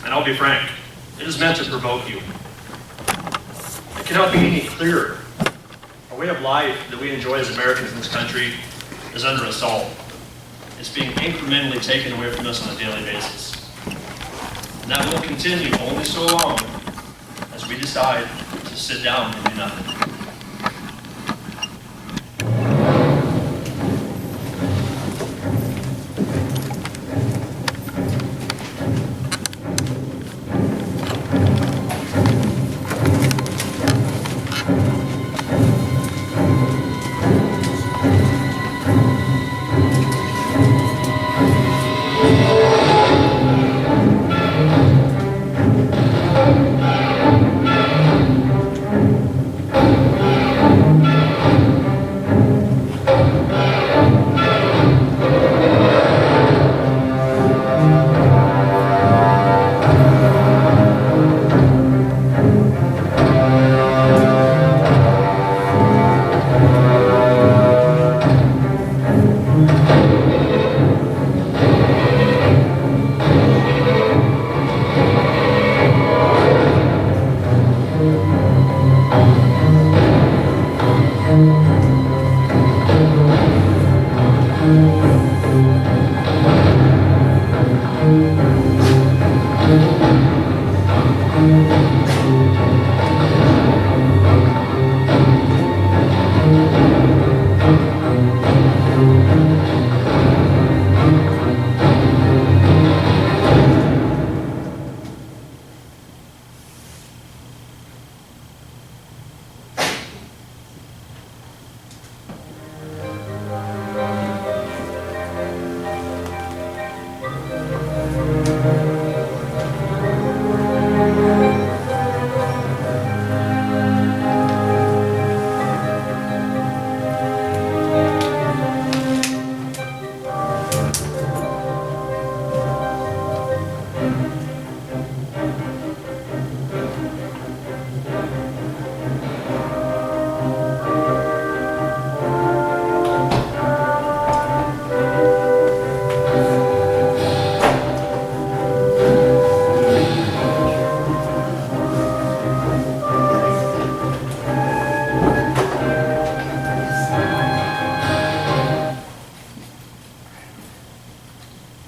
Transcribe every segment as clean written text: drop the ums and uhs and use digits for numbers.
And I'll be frank, it is meant to provoke you. It cannot be any clearer. Our way of life that we enjoy as Americans in this country is under assault. It's being incrementally taken away from us on a daily basis. And that will continue only so long as we decide to sit down and do nothing.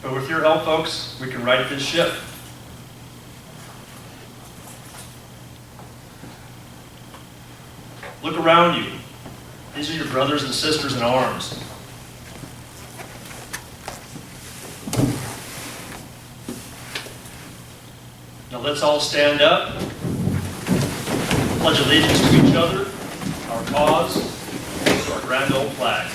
But with your help, folks, we can right this ship. Look around you. These are your brothers and sisters in arms. Now let's all stand up, pledge allegiance to each other, our cause, to our grand old flag.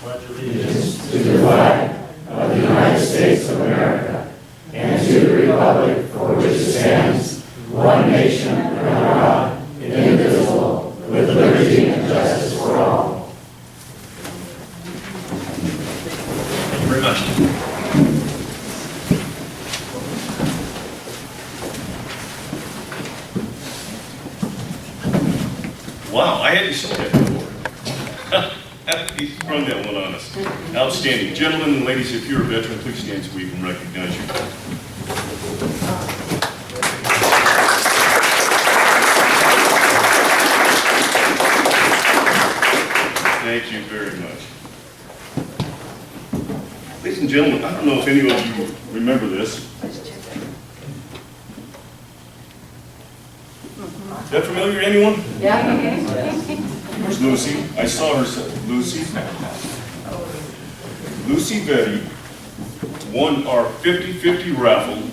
Pledge allegiance to the flag of the United States of America and to the republic for which it stands, one nation under God, indivisible, with liberty and justice for all. Thank you very much. Wow, I hadn't seen that before. He sprung that one on us. Outstanding. Gentlemen and ladies, if you're a veteran, please stand so we can recognize you. Thank you very much. Ladies and gentlemen, I don't know if any of you remember this. Is that familiar to anyone? Yeah. Where's Lucy? I saw her. Lucy. Lucy Betty won our 50-50 raffle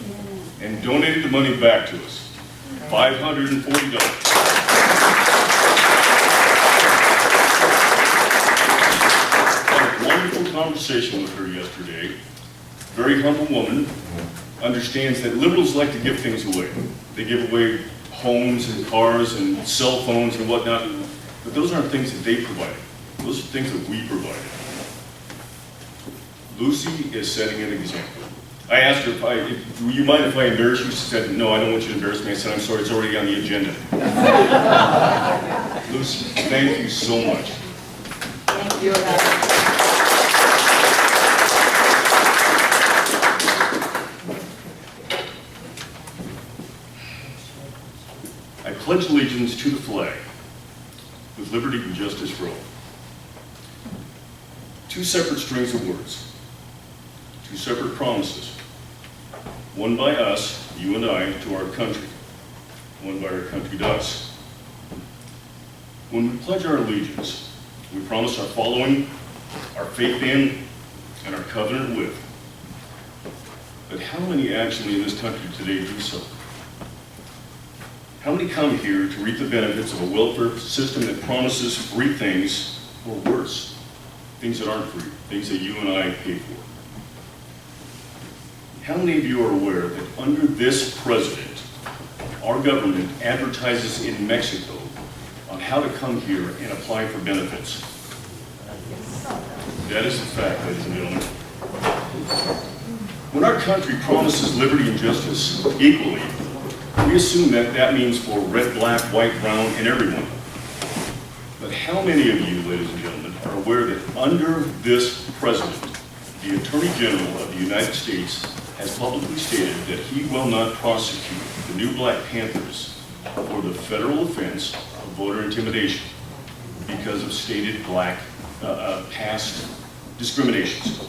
and donated the money back to us. $540. Had a wonderful conversation with her yesterday. Very humble woman. Understands that liberals like to give things away. They give away homes and cars and cell phones and whatnot, but those aren't things that they provided. Those are things that we provided. Lucy is setting an example. I asked her, do you mind if I embarrass you? She said, no, I don't want you to embarrass me. I said, I'm sorry, it's already on the agenda. Lucy, thank you so much. Thank you. pledge allegiance to the flag, with liberty and justice for all. Two separate strings of words, two separate promises. One by us, you and I, to our country. One by our country to us. When we pledge our allegiance, we promise our following, our faith in, and our covenant with. But how many actually in this country today do so? How many come here to reap the benefits of a welfare system that promises free things, or worse, things that aren't free, things that you and I pay for? How many of you are aware that under this president, our government advertises in Mexico on how to come here and apply for benefits? That is a fact, ladies and gentlemen. When our country promises liberty and justice equally, we assume that that means for red, black, white, brown, and everyone. But how many of you, ladies and gentlemen, are aware that under this president, the Attorney General of the United States has publicly stated that he will not prosecute the new Black Panthers for the federal offense of voter intimidation because of stated past discriminations?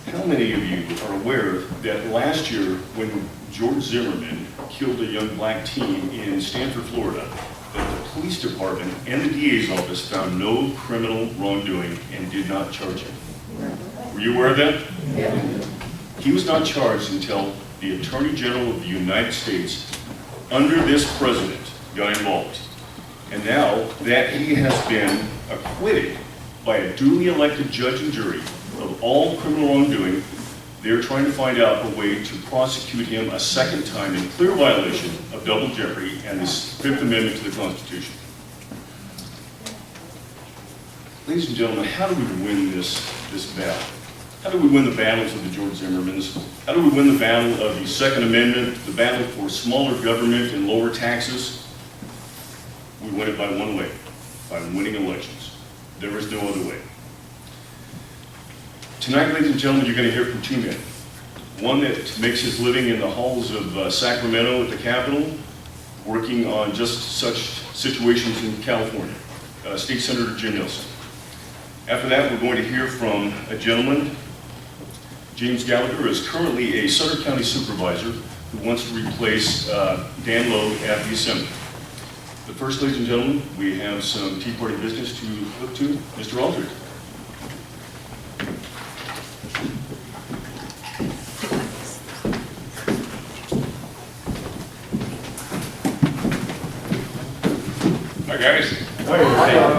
How many of you are aware that last year when George Zimmerman killed a young black teen in Stanford, Florida, that the police department and the DA's office found no criminal wrongdoing and did not charge him? Were you aware of that? Yeah. He was not charged until the Attorney General of the United States, under this president, got involved. And now that he has been acquitted by a duly elected judge and jury of all criminal wrongdoing, they're trying to find out a way to prosecute him a second time in clear violation of double jeopardy and the Fifth Amendment to the Constitution. Ladies and gentlemen, how do we win this battle? How do we win the battles of the George Zimmermans? How do we win the battle of the Second Amendment, the battle for smaller government and lower taxes? We win it by one way, by winning elections. There is no other way. Tonight, ladies and gentlemen, you're going to hear from two men. One that makes his living in the halls of Sacramento at the Capitol, working on just such situations in California, State Senator Jim NIELSEN. After that, we're going to hear from a gentleman, James Gallagher, is currently a Sutter County supervisor who wants to replace Dan Lowe at the Assembly. But first, ladies and gentlemen, we have some Tea Party business to look to. Mr. Aldridge. Hi guys.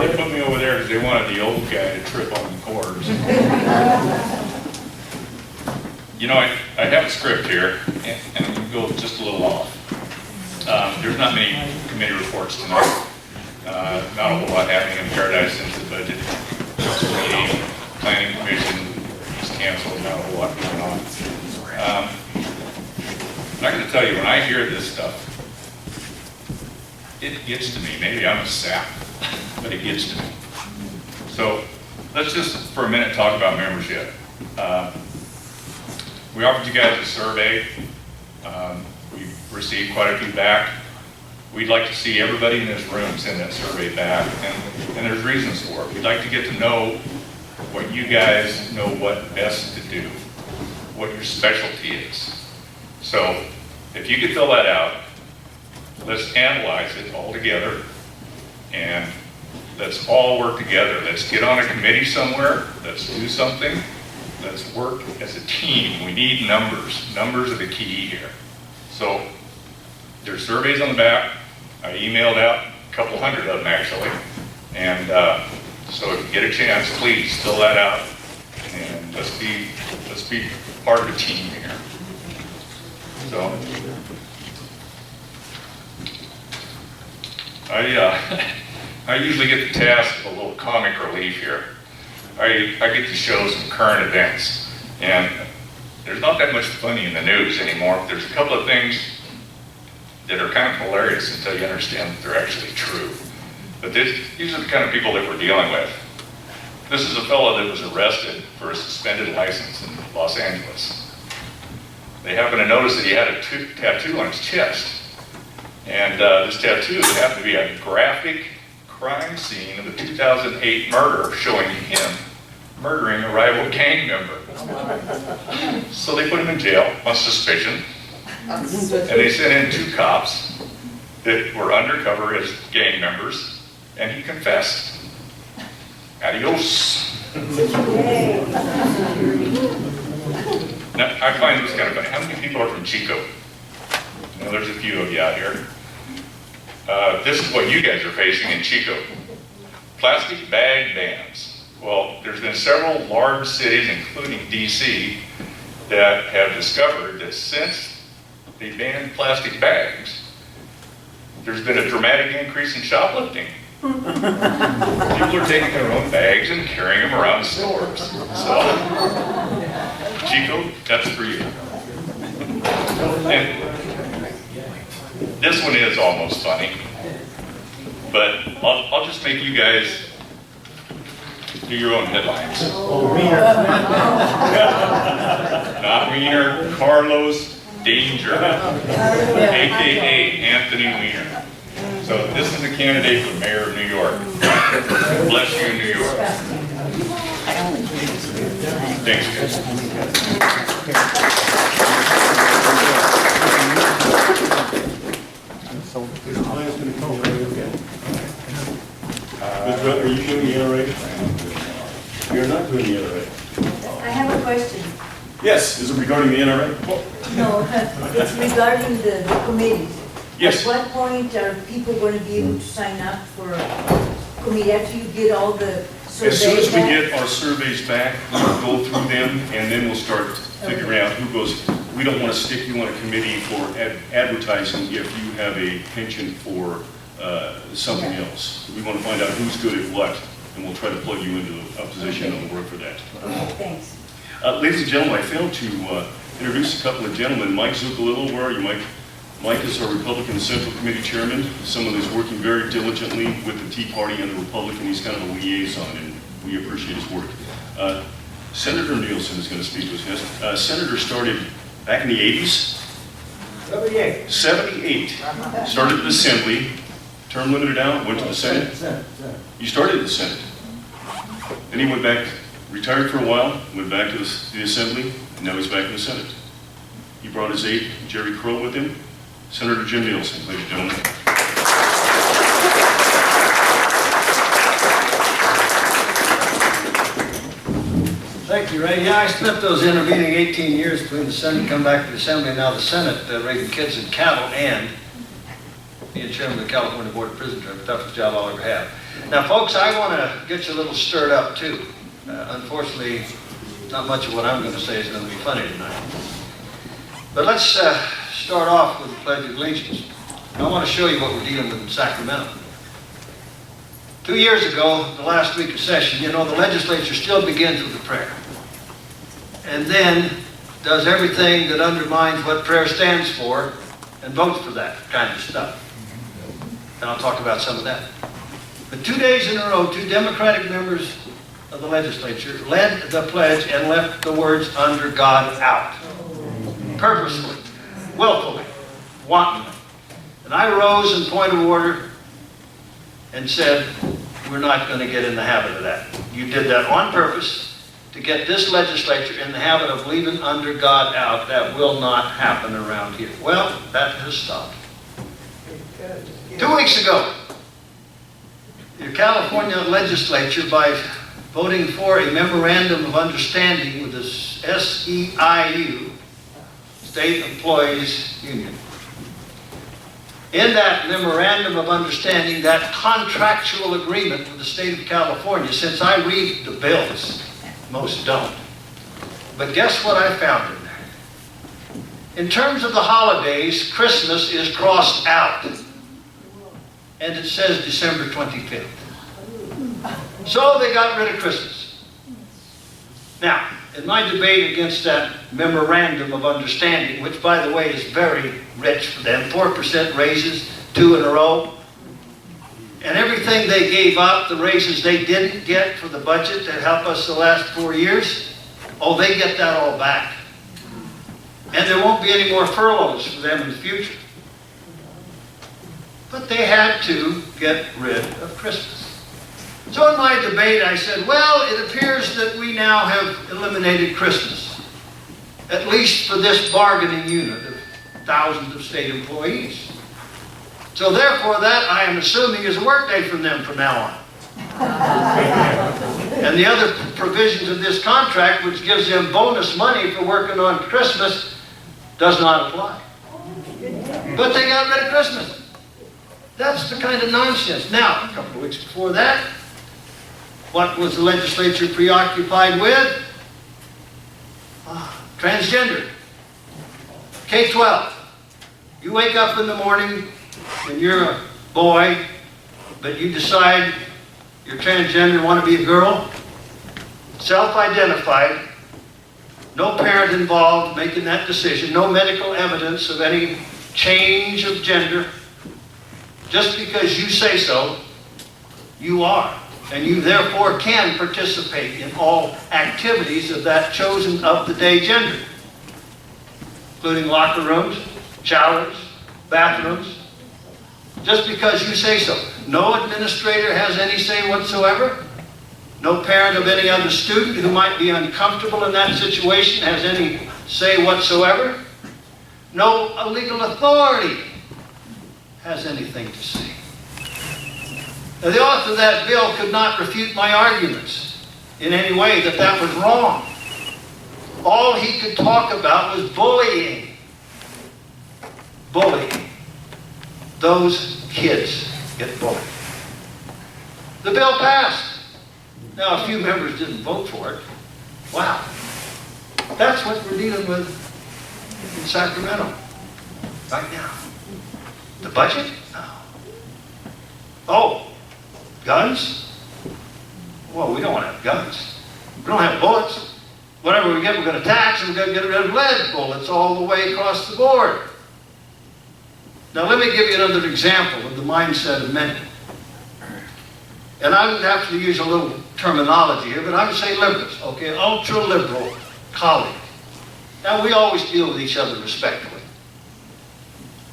They put me over there because they wanted the old guy to trip on the cords. You know, I have a script here, and I'm going to go just a little off. There's not many committee reports tonight. Not a whole lot happening in Paradise since the budget meeting. Planning Commission is canceled, not a whole lot going on. I'm going to tell you, when I hear this stuff, it gets to me. Maybe I'm a sap, but it gets to me. So let's just for a minute talk about membership. We offered you guys a survey. We've received quite a few back. We'd like to see everybody in this room send that survey back, and there's reasons for it. We'd like to get to know what you guys know what best to do, what your specialty is. So if you could fill that out, let's analyze it all together, and let's all work together. Let's get on a committee somewhere. Let's do something. Let's work as a team. We need numbers. Numbers are the key here. So there's surveys on the back. I emailed out a couple hundred of them actually. And so if you get a chance, please fill that out. And let's be part of the team here. So I usually get the task of a little comic relief here. I get to show some current events, and there's not that much funny in the news anymore. There's a couple of things that are kind of hilarious until you understand that they're actually true. But these are the kind of people that we're dealing with. This is a fellow that was arrested for a suspended license in Los Angeles. They happened to notice that he had a tattoo on his chest And this tattoo happened to be a graphic crime scene of the 2008 murder, showing him murdering a rival gang member. So they put him in jail on suspicion, and they sent in 2 cops that were undercover as gang members, and he confessed. Adios. Now, I find this kind of funny. How many people are from Chico? Well, there's a few of you out here. This is what you guys are facing in Chico. Plastic bag bans. Well, there's been several large cities, including DC, that have discovered that since they banned plastic bags, there's been a dramatic increase in shoplifting. People are taking their own bags and carrying them around stores. So, Chico, that's for you. And this one is almost funny, but I'll just make you guys do your own headlines. Not Wiener, Carlos Danger, AKA Anthony Weiner. So this is a candidate for mayor of New York. Bless you, New York. Thanks, guys. Are you doing the NRA? You're not doing the NRA. I have a question. Yes, is it regarding the NRA? No, it's regarding the committees. Yes. At what point are people going to be able to sign up for a committee after you get all the surveys? As soon as we back? get our surveys back, we'll go through them, and then we'll start figuring out who goes. We don't want to stick you on a committee for advertising if you have a penchant for something else. We want to find out who's good at what, and we'll try to plug you into a position that will work for that. Okay, thanks. Ladies and gentlemen, I failed to introduce a couple of gentlemen. Mike Zuccolillo, where are you, Mike? Mike is our Republican Central Committee Chairman, someone who's working very diligently with the Tea Party and the Republican. He's kind of a liaison, and we appreciate his work. Senator NIELSEN is going to speak with us. Senator started back in the 80s. 78. 78. Started at the Assembly, term limited out, went to the Senate. You started at the Senate. Then he went back, retired for a while, went back to the Assembly, and now he's back in the Senate. He brought his aide, Jerry Crow, with him. Senator Jim NIELSEN, ladies and gentlemen. Thank you, Ray. Yeah, I spent those intervening 18 years between the Senate, come back to the Assembly, and now the Senate, raising kids and cattle, and being chairman of the California Board of Prison Terms. Toughest job I'll ever have. Now, folks, I want to get you a little stirred up, too. Unfortunately, not much of what I'm going to say is going to be funny tonight. But let's start off with the Pledge of Allegiance. I want to show you what we're dealing with in Sacramento. 2 years ago, the last week of session, you know, the legislature still begins with a prayer. And then does everything that undermines what prayer stands for and votes for that kind of stuff. And I'll talk about some of that. But 2 days in a row, 2 Democratic members of the legislature led the pledge and left the words "under God" out. Purposefully, willfully, wantonly. And I rose in point of order and said, we're not going to get in the habit of that. You did that on purpose to get this legislature in the habit of leaving "under God" out. That will not happen around here. Well, that has stopped. 2 weeks ago, the California legislature, by voting for a memorandum of understanding with the SEIU, State Employees Union. In that memorandum of understanding, that contractual agreement with the state of California, since I read the bills, most don't. But guess what I found in there? In terms of the holidays, Christmas is crossed out. And it says December 25th. So they got rid of Christmas. Now, in my debate against that memorandum of understanding, which, by the way, is very rich for them, 4% raises, 2 in a row, and everything they gave up, the raises they didn't get for the budget that helped us the last 4 years, oh, they get that all back. And there won't be any more furloughs for them in the future. but they had to get rid of Christmas. So in my debate, I said, well, it appears that we now have eliminated Christmas, at least for this bargaining unit of thousands of state employees. So therefore, that, I am assuming, is a workday from them from now on. And the other provisions of this contract, which gives them bonus money for working on Christmas, does not apply. But they got rid of Christmas. That's the kind of nonsense. Now, a couple of weeks before that, what was the legislature preoccupied with? Transgender. K-12. You wake up in the morning and you're a boy, but you decide you're transgender and want to be a girl. Self-identified. No parent involved making that decision. No medical evidence of any change of gender. Just because you say so, you are. And you therefore can participate in all activities of that chosen of the day gender, including locker rooms, showers, bathrooms, just because you say so. No administrator has any say whatsoever. No parent of any other student who might be uncomfortable in that situation has any say whatsoever. No legal authority has anything to say. Now, the author of that bill could not refute my arguments in any way that that was wrong. All he could talk about was bullying. Bullying. Those kids get bullied. The bill passed. Now, a few members didn't vote for it. Wow. That's what we're dealing with in Sacramento right now. The budget? No. Oh, guns? Well, we don't want to have guns. We don't have bullets. Whatever we get, we're going to tax, and we're going to get rid of lead bullets all the way across the board. Now, let me give you another example of the mindset of many. And I would have to use a little terminology here, but I would say liberals, okay? Ultra-liberal colleague. Now, we always deal with each other respectfully.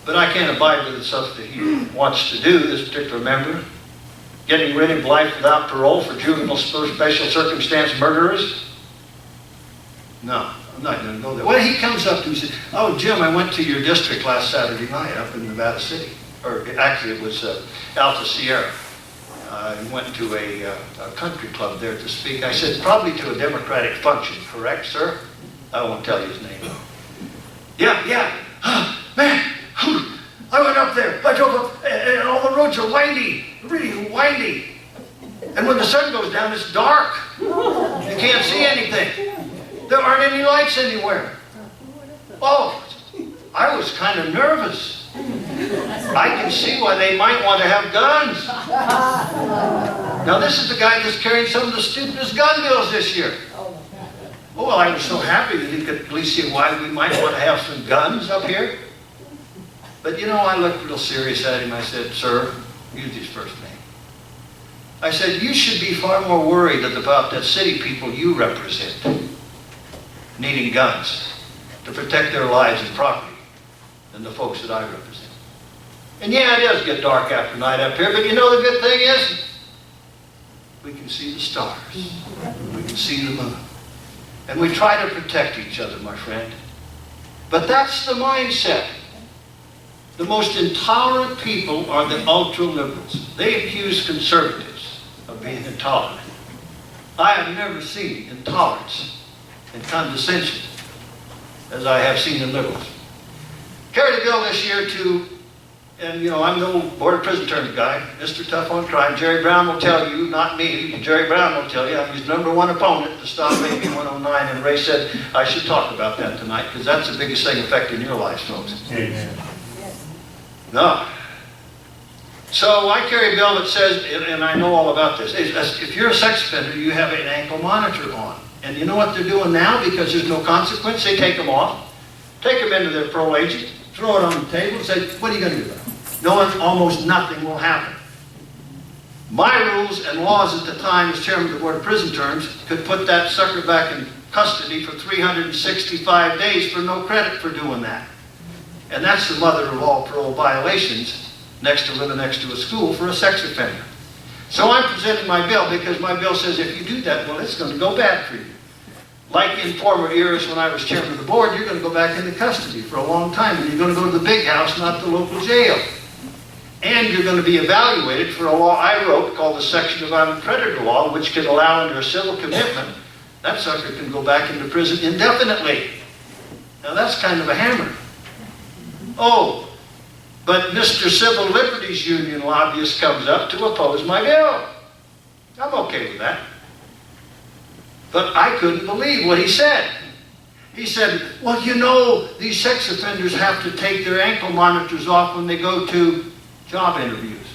But I can't abide with the stuff that he wants to do, this particular member. Getting rid of life without parole for juvenile special circumstance murderers. No, I'm not going to go there. Well, he comes up to me and says, oh, Jim, I went to your district last Saturday night up in Nevada City. Or actually, it was Alta Sierra. I went to a country club there to speak. I said, probably to a Democratic function, correct, sir? I won't tell you his name. Yeah. Man, I went up there. I drove up, and all the roads are windy, really windy. And when the sun goes down, it's dark. You can't see anything. There aren't any lights anywhere. Oh, I was kind of nervous. I can see why they might want to have guns. Now, this is the guy that's carrying some of the stupidest gun bills this year. Oh, well, I was so happy that he could at least see why we might want to have some guns up here. But, you know, I looked real serious at him. I said, sir, use his first name. I said, you should be far more worried about that city people you represent needing guns to protect their lives and property than the folks that I represent. And yeah, it does get dark after night up here, but you know the good thing is, we can see the stars. We can see the moon. And we try to protect each other, my friend. But that's the mindset. The most intolerant people are the ultra-liberals. They accuse conservatives of being intolerant. I have never seen intolerance and condescension as I have seen in liberals. Carried a bill this year to, and you know, I'm the old Board of Prison Terms guy, Mr. Tough on Crime. Jerry Brown will tell you, not me, Jerry Brown will tell you, I'm his #1 opponent to stop AB 109, and Ray said I should talk about that tonight because that's the biggest thing affecting your lives, folks. Amen. No. So I carry a bill that says, and I know all about this, if you're a sex offender, you have an ankle monitor on. And you know what they're doing now because there's no consequence? They take them off, take them into their parole agent, throw it on the table and say, what are you going to do about it? Knowing almost nothing will happen. My rules and laws at the time as chairman of the Board of Prison Terms could put that sucker back in custody for 365 days for no credit for doing that. And that's the mother of all parole violations living next to a school for a sex offender. So I'm presenting my bill because my bill says if you do that, well, it's going to go bad for you. Like in former eras when I was chairman of the board, you're going to go back into custody for a long time, and you're going to go to the big house, not the local jail. And you're going to be evaluated for a law I wrote called the Section of Violent Predator Law, which can allow under a civil commitment, that sucker can go back into prison indefinitely. Now that's kind of a hammer. Oh, but Mr. Civil Liberties Union lobbyist comes up to oppose my bill. I'm okay with that. But I couldn't believe what he said. He said, well, you know, these sex offenders have to take their ankle monitors off when they go to job interviews.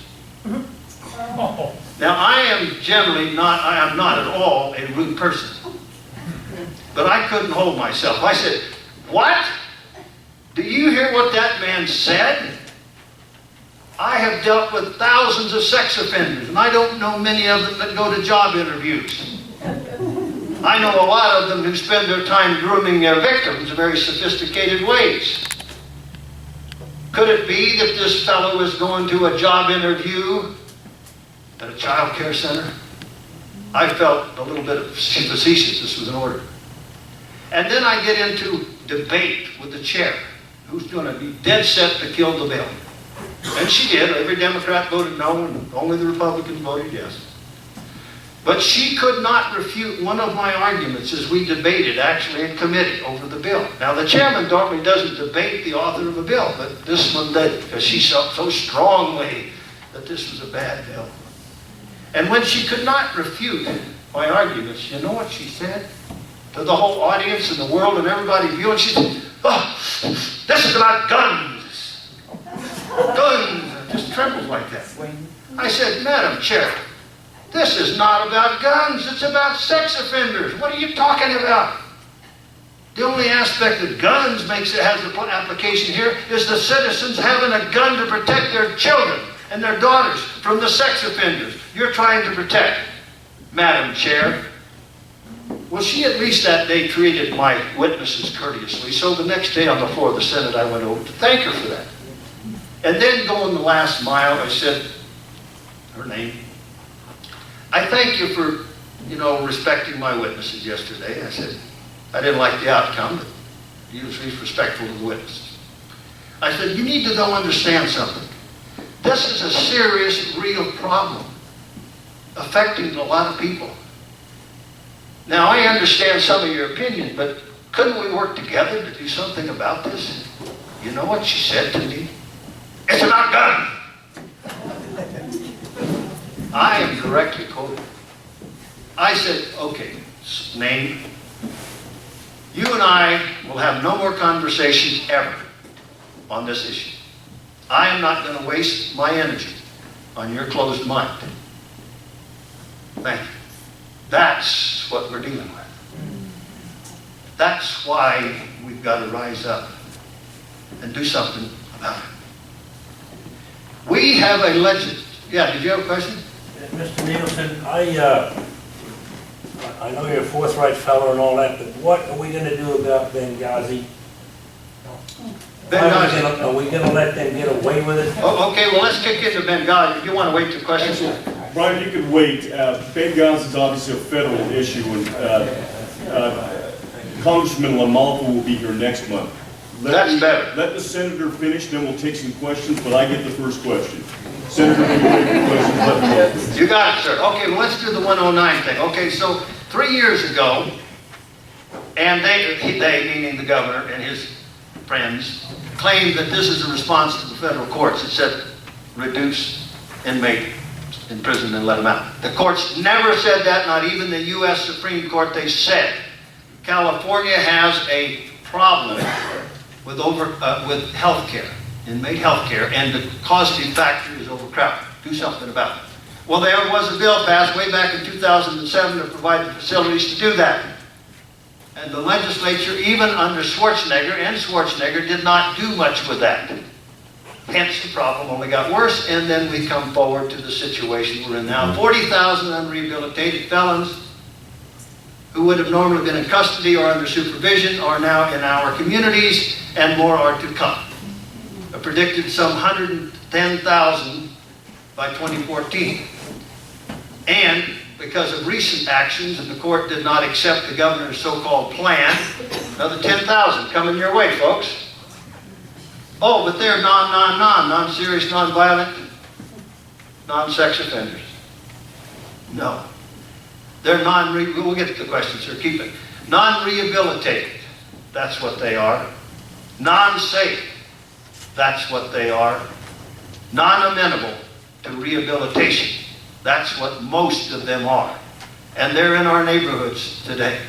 Now, I am not at all a rude person. But I couldn't hold myself. I said, what? Do you hear what that man said? I have dealt with thousands of sex offenders, and I don't know many of them that go to job interviews. I know a lot of them who spend their time grooming their victims in very sophisticated ways. Could it be that this fellow is going to a job interview at a child care center? I felt a little bit facetious. This was an order. And then I get into debate with the chair, who's going to be dead set to kill the bill. And she did. Every Democrat voted no, and only the Republicans voted yes. But she could not refute one of my arguments as we debated actually in committee over the bill. Now the chairman normally doesn't debate the author of a bill, but this one did, because she felt so strongly that this was a bad bill. And when she could not refute my arguments, you know what she said to the whole audience and the world and everybody viewing? She said, oh, this is about guns. Guns. It just trembled like that. I said, Madam Chair, this is not about guns, it's about sex offenders. What are you talking about? The only aspect that guns has the application here is the citizens having a gun to protect their children and their daughters from the sex offenders you're trying to protect, Madam Chair. Well, she at least that day treated my witnesses courteously, so the next day on the floor of the Senate I went over to thank her for that. And then going the last mile, I said, her name, I thank you for, respecting my witnesses yesterday. I said, I didn't like the outcome, but you was respectful to the witnesses. I said, you need to though understand something. This is a serious, real problem affecting a lot of people. Now, I understand some of your opinions, but couldn't we work together to do something about this? You know what she said to me? It's about guns. I am correctly quoted. I said, okay, name. You and I will have no more conversations ever on this issue. I am not going to waste my energy on your closed mind. Thank you. That's what we're dealing with. That's why we've got to rise up and do something about it. We have a legend. Yeah, did you have a question? Mr. Nielsen, I know you're a forthright fellow and all that, but what are we going to do about Benghazi? Benghazi. Are we going to let them get away with it? Oh, okay, well, let's kick into Benghazi. If you want to wait to questions. Brian, you could wait. Benghazi is obviously a federal issue, and Congressman LaMalfa will be here next month. That's better. Let the senator finish, then we'll take some questions, but I get the first question. Senator, can you take the questions? Let me know. You got it, sir. Okay, well, let's do the 109 thing. Okay, so 3 years ago, and they, meaning the governor and his friends, claimed that this is a response to the federal courts. It said, reduce inmate in prison and let them out. The courts never said that, not even the U.S. Supreme Court. They said California has a problem with health care, inmate health care, and the causative factor is overcrowding. Do something about it. Well, there was a bill passed way back in 2007 to provide the facilities to do that. And the legislature, even under Schwarzenegger did not do much with that. Hence, the problem only got worse, and then we come forward to the situation we're in now. 40,000 unrehabilitated felons who would have normally been in custody or under supervision are now in our communities, and more are to come. predicted some 110,000 by 2014. And because of recent actions, and the court did not accept the governor's so-called plan, another 10,000 coming your way, folks. Oh, but they're non-serious, non-violent, non-sex offenders. No. They're we'll get to the question, sir, keep it. Non-rehabilitated, that's what they are. Non-safe, that's what they are. Non-amenable to rehabilitation, that's what most of them are. And they're in our neighborhoods today.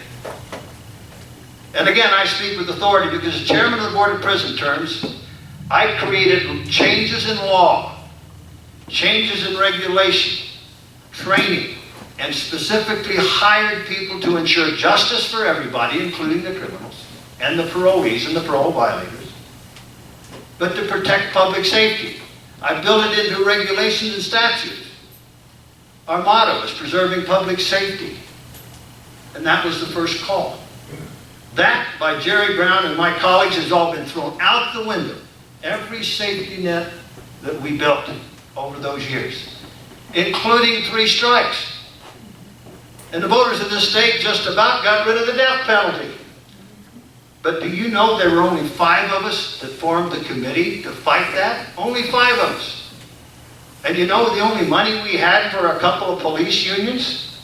And again, I speak with authority because as chairman of the Board of Prison Terms, I created changes in law, changes in regulation, training, and specifically hired people to ensure justice for everybody, including the criminals, and the parolees and the parole violators, but to protect public safety. I built it into regulations and statutes. Our motto is preserving public safety. And that was the first call. That, by Jerry Brown and my colleagues, has all been thrown out the window. Every safety net that we built over those years, including 3 strikes. And the voters of this state just about got rid of the death penalty. But do you know there were only 5 of us that formed the committee to fight that? Only 5 of us. And you know the only money we had for a couple of police unions?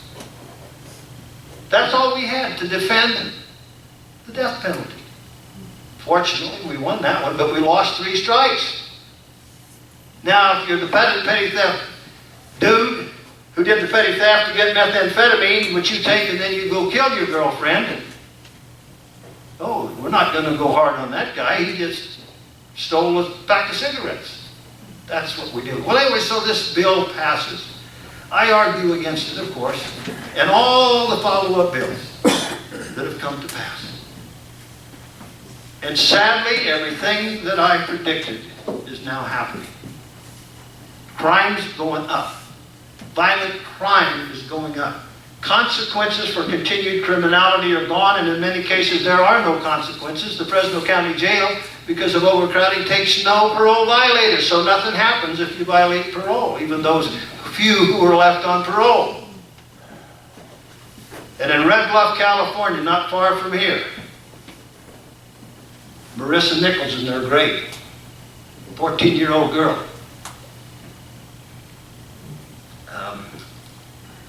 That's all we had to defend the death penalty. Fortunately, we won that one, but we lost 3 strikes. Now, if you're the petty theft dude who did the petty theft to get methamphetamine, which you take and then you go kill your girlfriend, oh, we're not going to go hard on that guy. He just stole a pack of cigarettes. That's what we do. Well, anyway, so this bill passes. I argue against it, of course, and all the follow-up bills that have come to pass. And sadly, everything that I predicted is now happening. Crime's going up. Violent crime is going up. Consequences for continued criminality are gone, and in many cases there are no consequences. The Fresno County Jail, because of overcrowding, takes no parole violators, so nothing happens if you violate parole, even those few who are left on parole. And in Red Bluff, California, not far from here, Marissa Nichols in their grave, 14-year-old girl.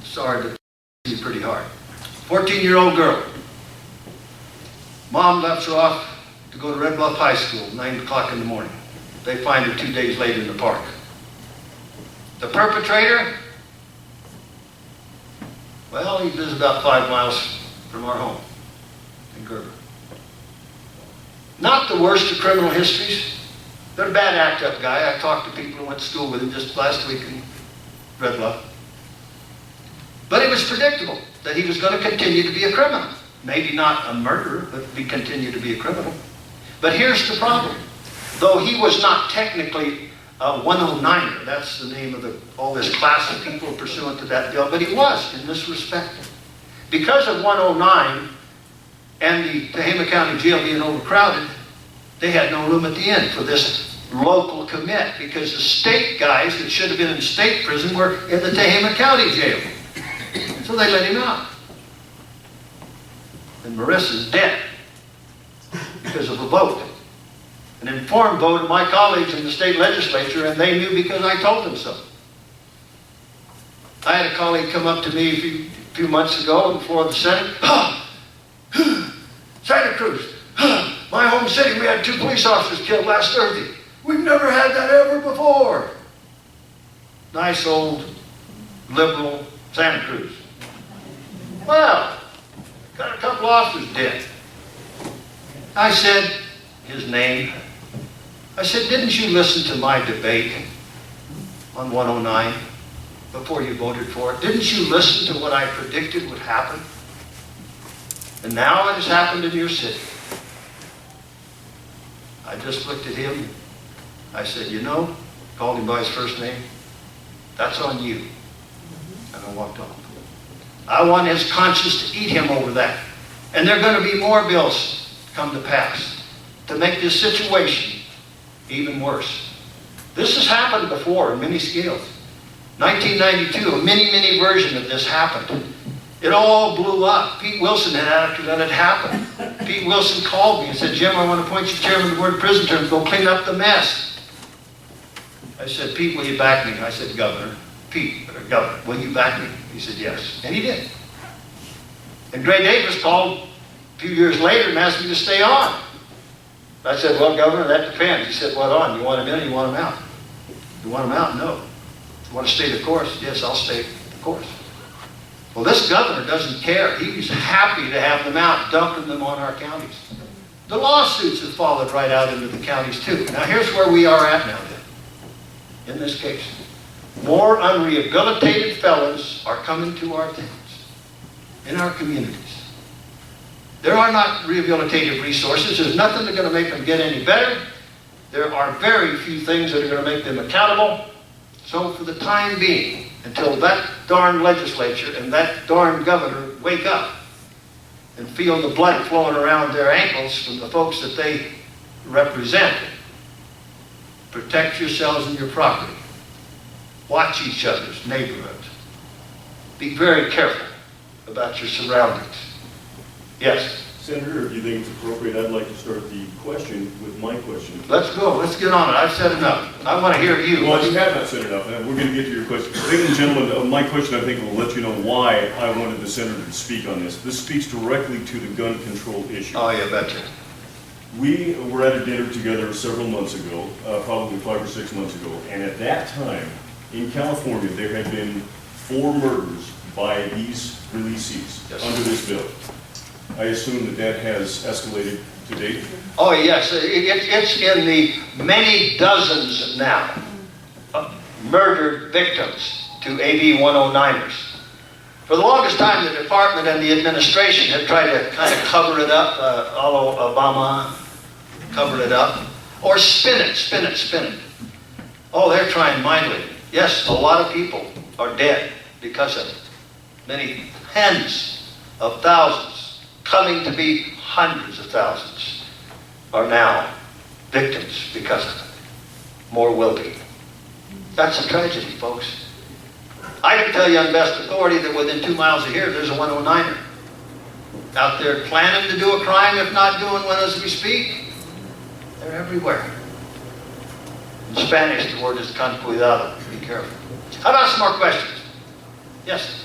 Sorry to you pretty hard. 14-year-old girl. Mom left her off to go to Red Bluff High School, 9 o'clock in the morning. They find her 2 days later in the park. The perpetrator, well, he lives about 5 miles from our home in Gerber. Not the worst of criminal histories. They're a bad act-up guy. I talked to people who went to school with him just last week in Red Bluff. But it was predictable that he was going to continue to be a criminal. Maybe not a murderer, but continue to be a criminal. But here's the problem. Though he was not technically a 109er, that's the name of all this class of people pursuant to that bill, but he was in this respect. Because of 109 and the Tehama County Jail being overcrowded, they had no room at the end for this local commit, because the state guys that should have been in state prison were in the Tehama County Jail. So they let him out. And Marissa's dead because of a vote. An informed vote of my colleagues in the state legislature, and they knew because I told them so. I had a colleague come up to me a few months ago on the floor of the Senate. Santa Cruz, my home city, we had 2 police officers killed last Thursday. We've never had that ever before. Nice old liberal Santa Cruz. Well, got a couple officers dead. I said, his name, I said, didn't you listen to my debate on 109 before you voted for it? Didn't you listen to what I predicted would happen? And now it has happened in your city. I just looked at him. I said, you know, called him by his first name, that's on you. And I walked off. I want his conscience to eat him over that. And there are going to be more bills come to pass to make this situation even worse. This has happened before in many scales. 1992, a mini version of this happened. It all blew up. Pete Wilson had after that had happened. Pete Wilson called me and said, Jim, I want to appoint you chairman of the board of prison terms. Go clean up the mess. I said, Pete, will you back me? I said, Governor, will you back me? He said, yes. And he did. And Gray Davis called a few years later and asked me to stay on. I said, well, Governor, that depends. He said, what on? You want him in or you want him out? You want him out? No. You want to stay the course? Yes, I'll stay the course. Well, this governor doesn't care. He's happy to have them out, dumping them on our counties. The lawsuits have followed right out into the counties too. Now here's where we are at now then, in this case. More unrehabilitated felons are coming to our towns, in our communities. There are not rehabilitative resources. There's nothing that's going to make them get any better. There are very few things that are going to make them accountable. So for the time being, until that darn legislature and that darn governor wake up and feel the blood flowing around their ankles from the folks that they represent, protect yourselves and your property. Watch each other's neighborhoods. Be very careful about your surroundings. Yes? Senator, if you think it's appropriate, I'd like to start the question with my question. Let's go. Let's get on it. I've said enough. I want to hear you. Well, you have not said enough. We're going to get to your question. Ladies and gentlemen, my question, I think, will let you know why I wanted the senator to speak on this. This speaks directly to the gun control issue. Oh, yeah, betcha. We were at a dinner together several months ago, probably 5 or 6 months ago, and at that time, in California, there had been 4 murders by these releasees under this bill. I assume that has escalated to date? Oh, yes. It's in the many dozens now of murdered victims to AB 109ers. For the longest time, the department and the administration have tried to kind of cover it up, a la Obama, cover it up, or spin it. Oh, they're trying mightily. Yes, a lot of people are dead because of it. Many tens of thousands, coming to be hundreds of thousands, are now victims because of it. More will be. That's a tragedy, folks. I can tell you on best authority that within 2 miles of here, there's a 109er. Out there planning to do a crime, if not doing one as we speak. They're everywhere. In Spanish, the word is con cuidado. Be careful. How about some more questions? Yes?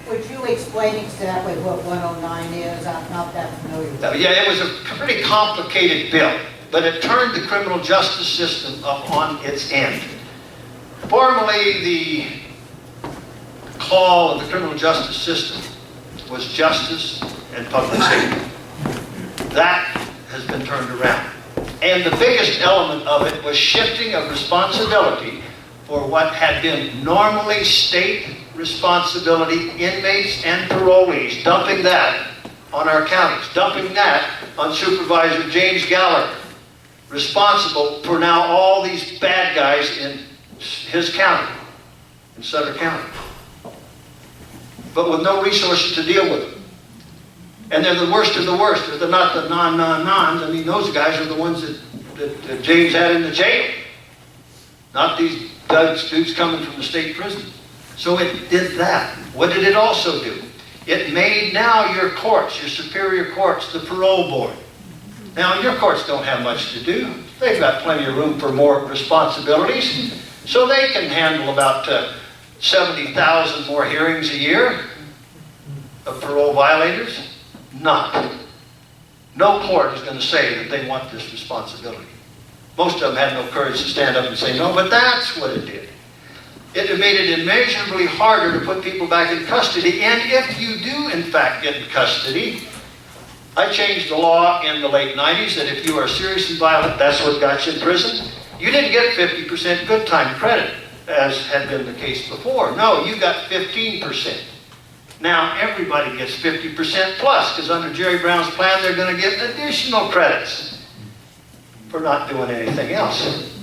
Would you explain exactly what 109 is? I'm not that familiar with it. Yeah, it was a pretty complicated bill, but it turned the criminal justice system up on its end. Formerly, the call of the criminal justice system was justice and public safety. That has been turned around. And the biggest element of it was shifting of responsibility for what had been normally state responsibility, inmates and parolees, dumping that on our counties, dumping that on Supervisor James Gallagher, responsible for now all these bad guys in his county, in Sutter County, but with no resources to deal with them. And they're the worst of the worst. They're not the non-nons. I mean, those guys are the ones that James had in the jail, not these dudes coming from the state prison. So it did that. What did it also do? It made now your courts, your superior courts, the parole board. Now your courts don't have much to do. They've got plenty of room for more responsibilities. So they can handle about 70,000 more hearings a year of parole violators. Not. No court is going to say that they want this responsibility. Most of them had no courage to stand up and say no, but that's what it did. It made it immeasurably harder to put people back in custody. And if you do, in fact, get in custody, I changed the law in the late 90s that if you are seriously violent, that's what got you in prison. You didn't get 50% good time credit, as had been the case before. No, you got 15%. Now everybody gets 50% plus, because under Jerry Brown's plan, they're going to get additional credits for not doing anything else.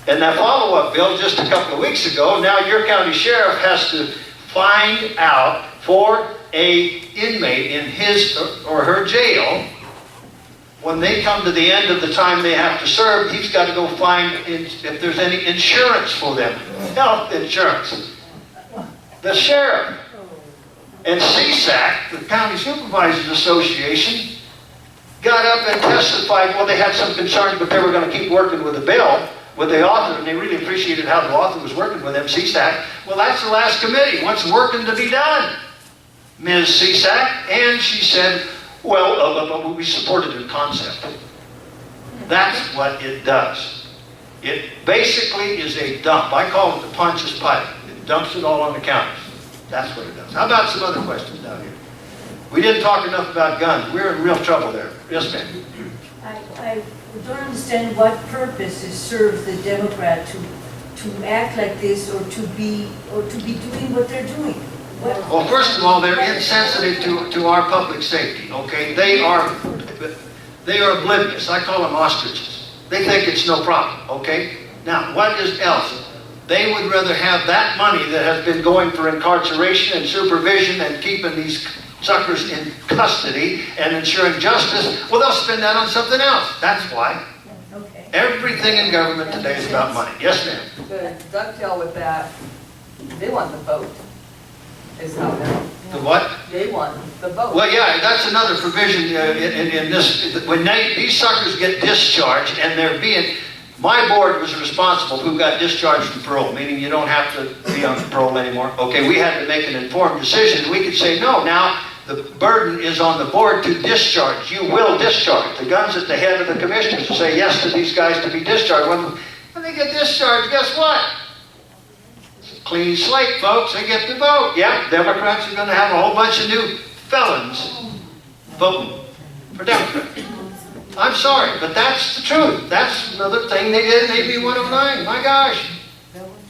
And that follow-up bill just a couple of weeks ago, now your county sheriff has to find out for a inmate in his or her jail when they come to the end of the time they have to serve, he's got to go find if there's any insurance for them, health insurance. The sheriff and CSAC, the County Supervisors Association, got up and testified. Well, they had some concerns, but they were going to keep working with the bill, with the author, and they really appreciated how the author was working with them, CSAC. Well, that's the last committee. What's working to be done, Ms. CSAC? And she said, well, we supported the concept. That's what it does. It basically is a dump. I call it the Pontius Pilate. It dumps it all on the counters. That's what it does. How about some other questions down here? We didn't talk enough about guns. We're in real trouble there. Yes, ma'am. I don't understand what purpose it serves the Democrat to act like this or to be doing what they're doing. Well, first of all, they're insensitive to our public safety, okay? They are oblivious. I call them ostriches. They think it's no problem, okay? Now, what is else? They would rather have that money that has been going for incarceration and supervision and keeping these suckers in custody and ensuring justice. Well, they'll spend that on something else. That's why. Okay. Everything in government today is about money. Yes, ma'am. To dovetail with that, they want the vote, is how they're. The what? They want the vote. Well, yeah, that's another provision in this. When these suckers get discharged and they're being... My board was responsible who got discharged from parole, meaning you don't have to be on parole anymore. Okay, we had to make an informed decision. We could say, no, now the burden is on the board to discharge. You will discharge. The gun's at the head of the commissioners to say yes to these guys to be discharged. When they get discharged, guess what? It's a clean slate, folks. They get to vote. Yeah, Democrats are going to have a whole bunch of new felons voting for Democrats. I'm sorry, but that's the truth. That's another thing they did in AB 109. My gosh.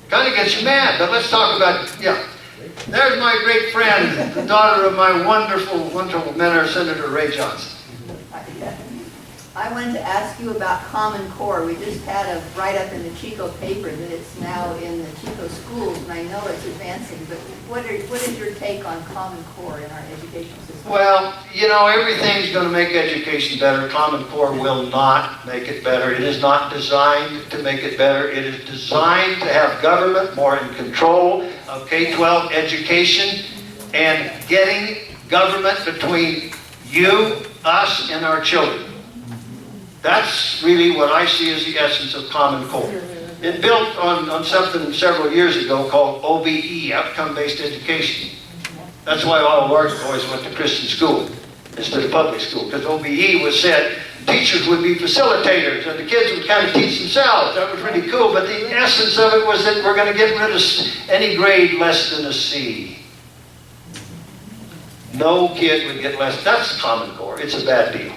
Kind of gets you mad, but let's talk about, yeah. There's my great friend, the daughter of my wonderful, wonderful mentor, Senator Ray Johnson. I wanted to ask you about Common Core. We just had a write-up in the Chico paper that it's now in the Chico schools, and I know it's advancing, but what is your take on Common Core in our education system? Well, you know, everything's going to make education better. Common Core will not make it better. It is not designed to make it better. It is designed to have government more in control of K-12 education and getting government between you, us, and our children. That's really what I see as the essence of Common Core. It built on something several years ago called OBE, Outcome-Based Education. That's why all of our boys went to Christian school instead of public school, because OBE was said teachers would be facilitators and the kids would kind of teach themselves. That was really cool, but the essence of it was that we're going to get rid of any grade less than a C. No kid would get less. That's Common Core. It's a bad deal.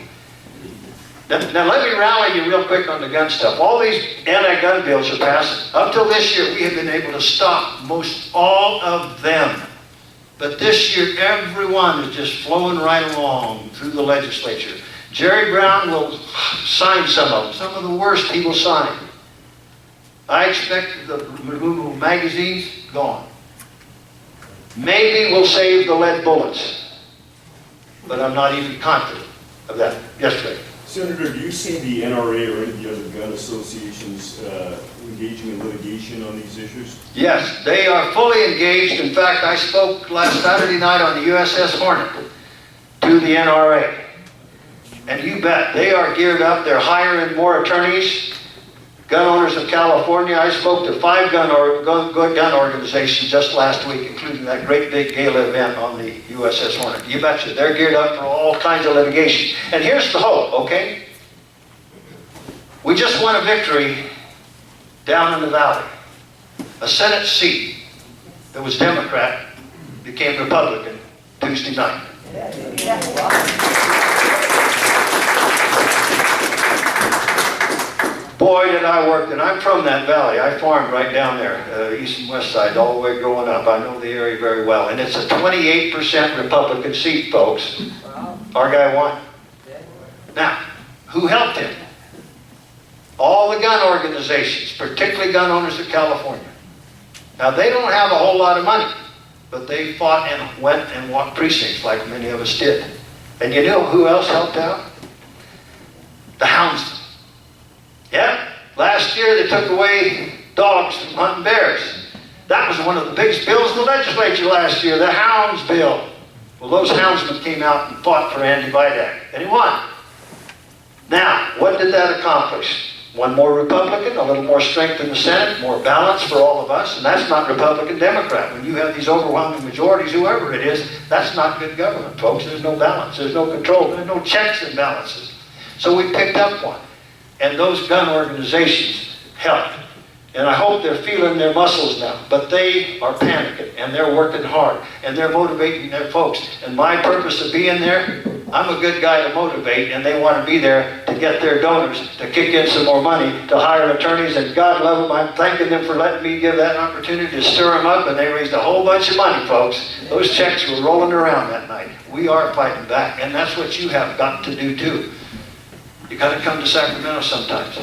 Now let me rally you real quick on the gun stuff. All these anti-gun bills are passing. Up till this year, we have been able to stop most all of them. But this year, everyone is just flowing right along through the legislature. Jerry Brown will sign some of them. Some of the worst he will sign. I expect the removal of magazines gone. Maybe we'll save the lead bullets. But I'm not even confident of that. Yes, Ray. Senator, do you see the NRA or any of the other gun associations engaging in litigation on these issues? Yes, they are fully engaged. In fact, I spoke last Saturday night on the USS Hornet to the NRA. And you bet, they are geared up. They're hiring more attorneys. Gun Owners of California, I spoke to 5 gun organizations just last week, including that great big gala event on the USS Hornet. You betcha, they're geared up for all kinds of litigation. And here's the hope, okay? We just won a victory down in the valley. A Senate seat that was Democrat became Republican Tuesday night. Boy, did I work, and I'm from that valley. I farmed right down there, east and west side, all the way growing up. I know the area very well. And it's a 28% Republican seat, folks. Our guy won. Now, who helped him? All the gun organizations, particularly Gun Owners of California. Now, they don't have a whole lot of money, but they fought and went and walked precincts like many of us did. And you know who else helped out? the houndsman. Yep, last year they took away dogs from hunting bears. That was one of the biggest bills in the legislature last year, the hounds bill. Well, those houndsmen came out and fought for Andy Vidak, and he won. Now, what did that accomplish? One more Republican, a little more strength in the Senate, more balance for all of us, and that's not Republican-Democrat. When you have these overwhelming majorities, whoever it is, that's not good government, folks. There's no balance, there's no control, there's no checks and balances. So we picked up one, and those gun organizations helped. And I hope they're feeling their muscles now, but they are panicking, and they're working hard, and they're motivating their folks. And my purpose of being there, I'm a good guy to motivate, and they want to be there to get their donors, to kick in some more money, to hire attorneys, and God love them, I'm thanking them for letting me give that opportunity to stir them up, and they raised a whole bunch of money, folks. Those checks were rolling around that night. We are fighting back, and that's what you have got to do too. You got to come to Sacramento sometimes.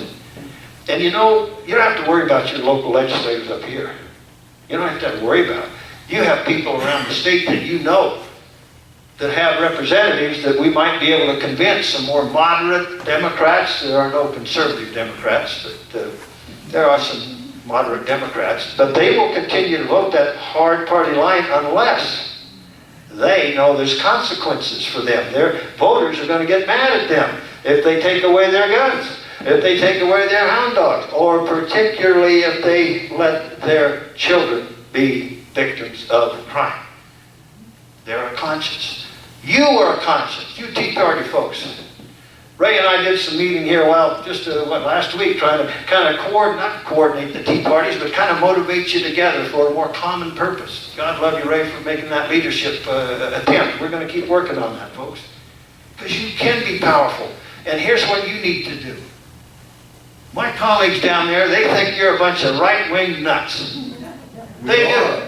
And you know, you don't have to worry about your local legislators up here. You don't have to worry about it. You have people around the state that you know that have representatives that we might be able to convince, some more moderate Democrats. There are no conservative Democrats, but there are some moderate Democrats. But they will continue to vote that hard party line unless they know there's consequences for them. Their voters are going to get mad at them if they take away their guns, if they take away their hound dogs, or particularly if they let their children be victims of crime. They're a conscience. You are a conscience. You Tea Party folks. Ray and I did some meeting here, last week, trying to kind of not coordinate the Tea Parties, but kind of motivate you together for a more common purpose. God love you, Ray, for making that leadership attempt. We're going to keep working on that, folks. Because you can be powerful. And here's what you need to do. My colleagues down there, they think you're a bunch of right-wing nuts. They do.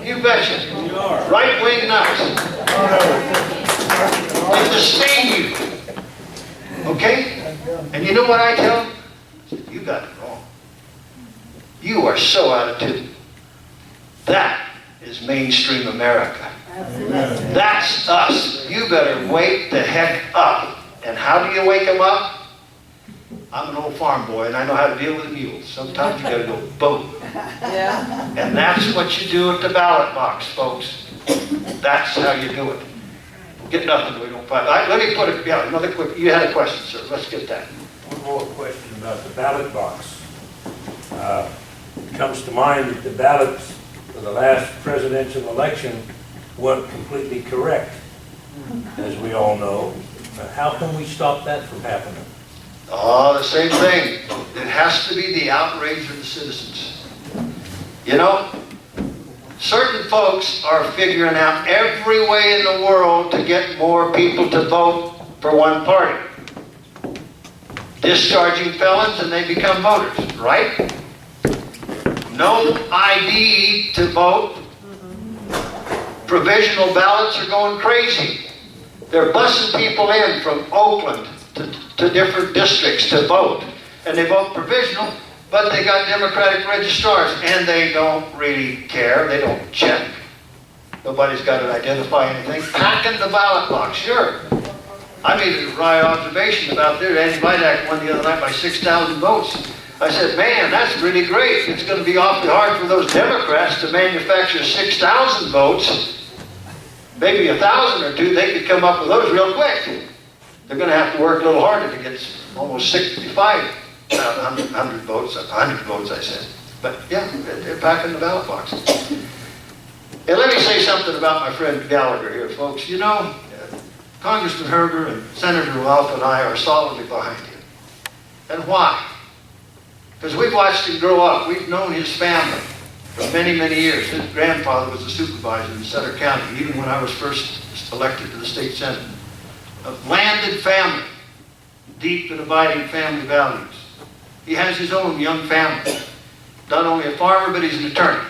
You betcha. Right-wing nuts. They disdain you. Okay? And you know what I tell them? You got it wrong. You are so out of tune. That is mainstream America. That's us. You better wake the heck up. And how do you wake them up? I'm an old farm boy, and I know how to deal with mules. Sometimes you got to go boom. Yeah. And that's what you do at the ballot box, folks. That's how you do it. Get nothing, we don't fight. Let me put it, another quick, you had a question, sir. Let's get that. One more question about the ballot box. It comes to mind that the ballots for the last presidential election weren't completely correct, as we all know. But how can we stop that from happening? Oh, the same thing. It has to be the outrage of the citizens. You know, certain folks are figuring out every way in the world to get more people to vote for one party. Discharging felons and they become voters, right? No ID to vote. Provisional ballots are going crazy. They're bussing people in from Oakland to different districts to vote. And they vote provisional, but they got Democratic registrars, and they don't really care. They don't check. Nobody's got to identify anything. Packing the ballot box, sure. I made a wry observation about there. Andy Vidak won the other night by 6,000 votes. I said, man, that's really great. It's going to be awfully hard for those Democrats to manufacture 6,000 votes. Maybe 1,000 or two, they could come up with those real quick. They're going to have to work a little harder to get almost 100 votes, I said. But yeah, they're packing the ballot box. And let me say something about my friend Gallagher here, folks. You know, Congressman Herger and Senator Ralph and I are solidly behind him. And why? Because we've watched him grow up. We've known his family for many, many years. His grandfather was a supervisor in Sutter County, even when I was first elected to the state senate. A landed family, deep and abiding family values. He has his own young family. Not only a farmer, but he's an attorney.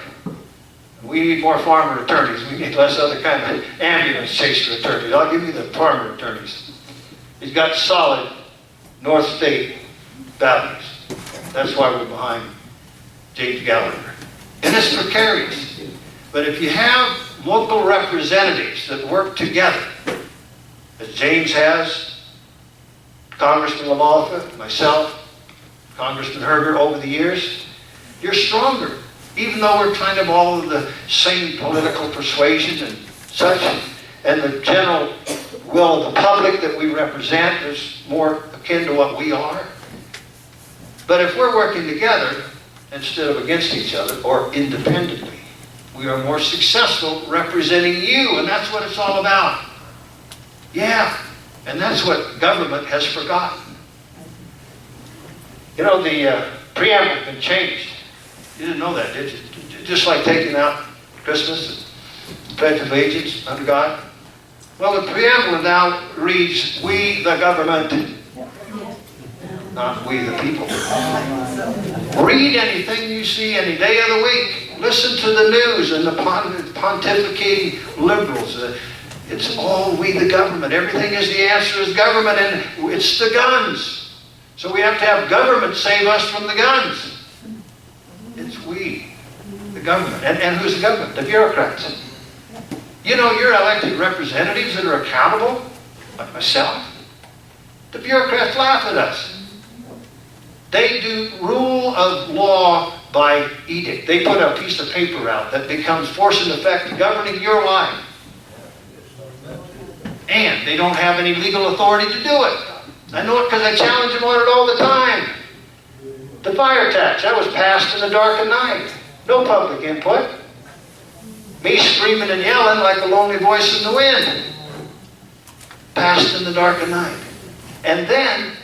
We need more farmer attorneys. We need less other kind of ambulance chaser attorneys. I'll give you the farmer attorneys. He's got solid North State values. That's why we're behind James Gallagher. And it's precarious. But if you have local representatives that work together, as James has, Congressman LaMalfa, myself, Congressman Herger over the years, you're stronger. Even though we're kind of all of the same political persuasion and such, and the general will of the public that we represent is more akin to what we are. But if we're working together instead of against each other or independently, we are more successful representing you, and that's what it's all about. Yeah, and that's what government has forgotten. You know, the preamble has been changed. You didn't know that, did you? Just like taking out Christmas and Pledge of Allegiance unto God. Well, the preamble now reads, "We the government," not "we the people." Read anything you see any day of the week. Listen to the news and the pontificating liberals. It's all "we the government." Everything is the answer is government, and it's the guns. So we have to have government save us from the guns. It's we, the government. And who's the government? The bureaucrats. You know, your elected representatives that are accountable, like myself, the bureaucrats laugh at us. They do rule of law by edict. They put a piece of paper out that becomes force and effect governing your life. And they don't have any legal authority to do it. I know it because I challenge them on it all the time. The fire tax, that was passed in the dark of night. No public input. Me screaming and yelling like a lonely voice in the wind. Passed in the dark of night. And then,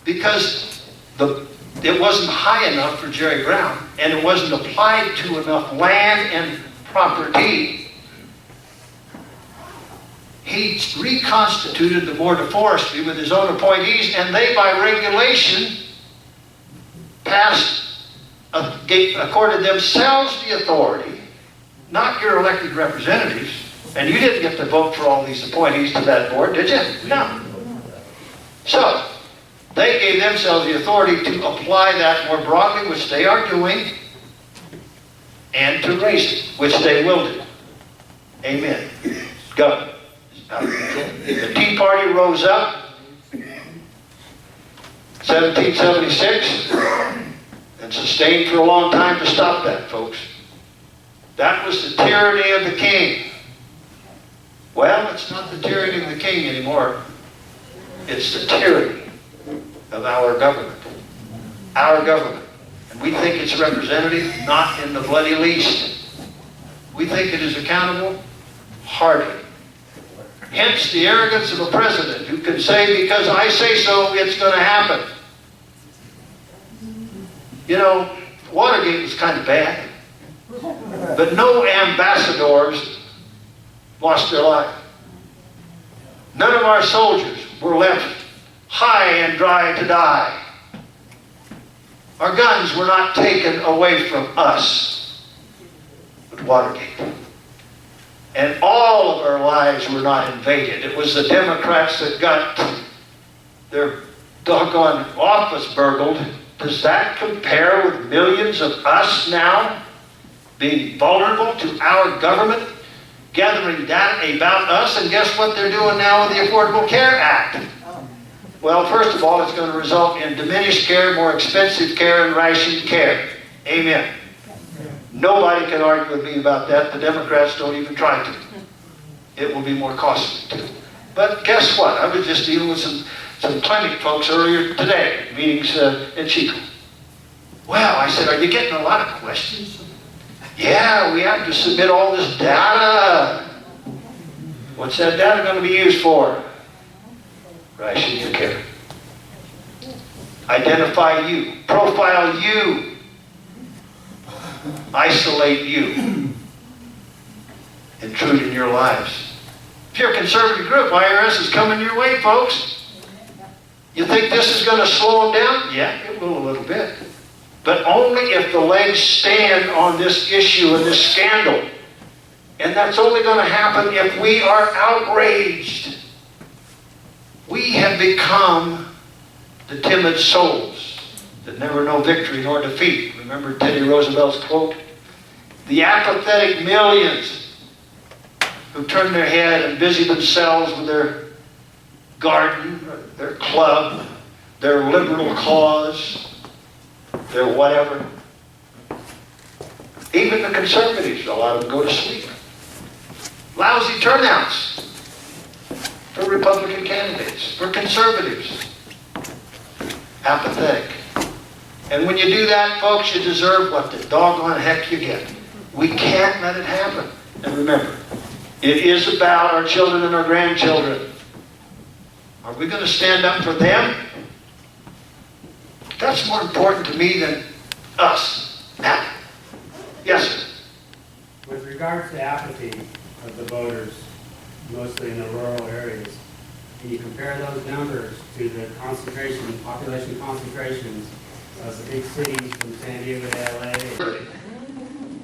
because it wasn't high enough for Jerry Brown, and it wasn't applied to enough land and property, he reconstituted the Board of Forestry with his own appointees, and they, by regulation, accorded themselves the authority, not your elected representatives. And you didn't get to vote for all these appointees to that board, did you? No. So, they gave themselves the authority to apply that more broadly, which they are doing, and to raise it, which they will do. Amen. Government. The Tea Party rose up 1776 and sustained for a long time to stop that, folks. That was the tyranny of the king. Well, it's not the tyranny of the king anymore. It's the tyranny of our government. Our government. And we think it's representative, not in the bloody least. We think it is accountable? Hardly. Hence the arrogance of a president who can say, because I say so, it's going to happen. You know, Watergate was kind of bad. But no ambassadors lost their life. None of our soldiers were left high and dry to die. Our guns were not taken away from us with Watergate. And all of our lives were not invaded. It was the Democrats that got their doggone office burgled. Does that compare with millions of us now being vulnerable to our government, gathering data about us? And guess what they're doing now with the Affordable Care Act? Well, first of all, it's going to result in diminished care, more expensive care, and rationed care. Amen. Nobody can argue with me about that. The Democrats don't even try to. It will be more costly too. But guess what? I was just dealing with some clinic folks earlier today, meetings in Chico. Well, I said, are you getting a lot of questions? Yeah, we have to submit all this data. What's that data going to be used for? Ration your care. Identify you. Profile you. Isolate you. Intrude in your lives. If you're a conservative group, IRS is coming your way, folks. You think this is going to slow them down? Yeah, it will a little bit. But only if the legs stand on this issue and this scandal. And that's only going to happen if we are outraged. We have become the timid souls that never know victory nor defeat. Remember Teddy Roosevelt's quote? The apathetic millions who turn their head and busy themselves with their garden, their club, their liberal cause, their whatever. Even the conservatives, a lot of them go to sleep. Lousy turnouts for Republican candidates, for conservatives. Apathetic. And when you do that, folks, you deserve what the doggone heck you get. We can't let it happen. And remember, it is about our children and our grandchildren. Are we going to stand up for them? That's more important to me than us. Now, yes, sir. With regards to apathy of the voters, mostly in the rural areas, and you compare those numbers to the population concentrations of the big cities from San Diego to LA.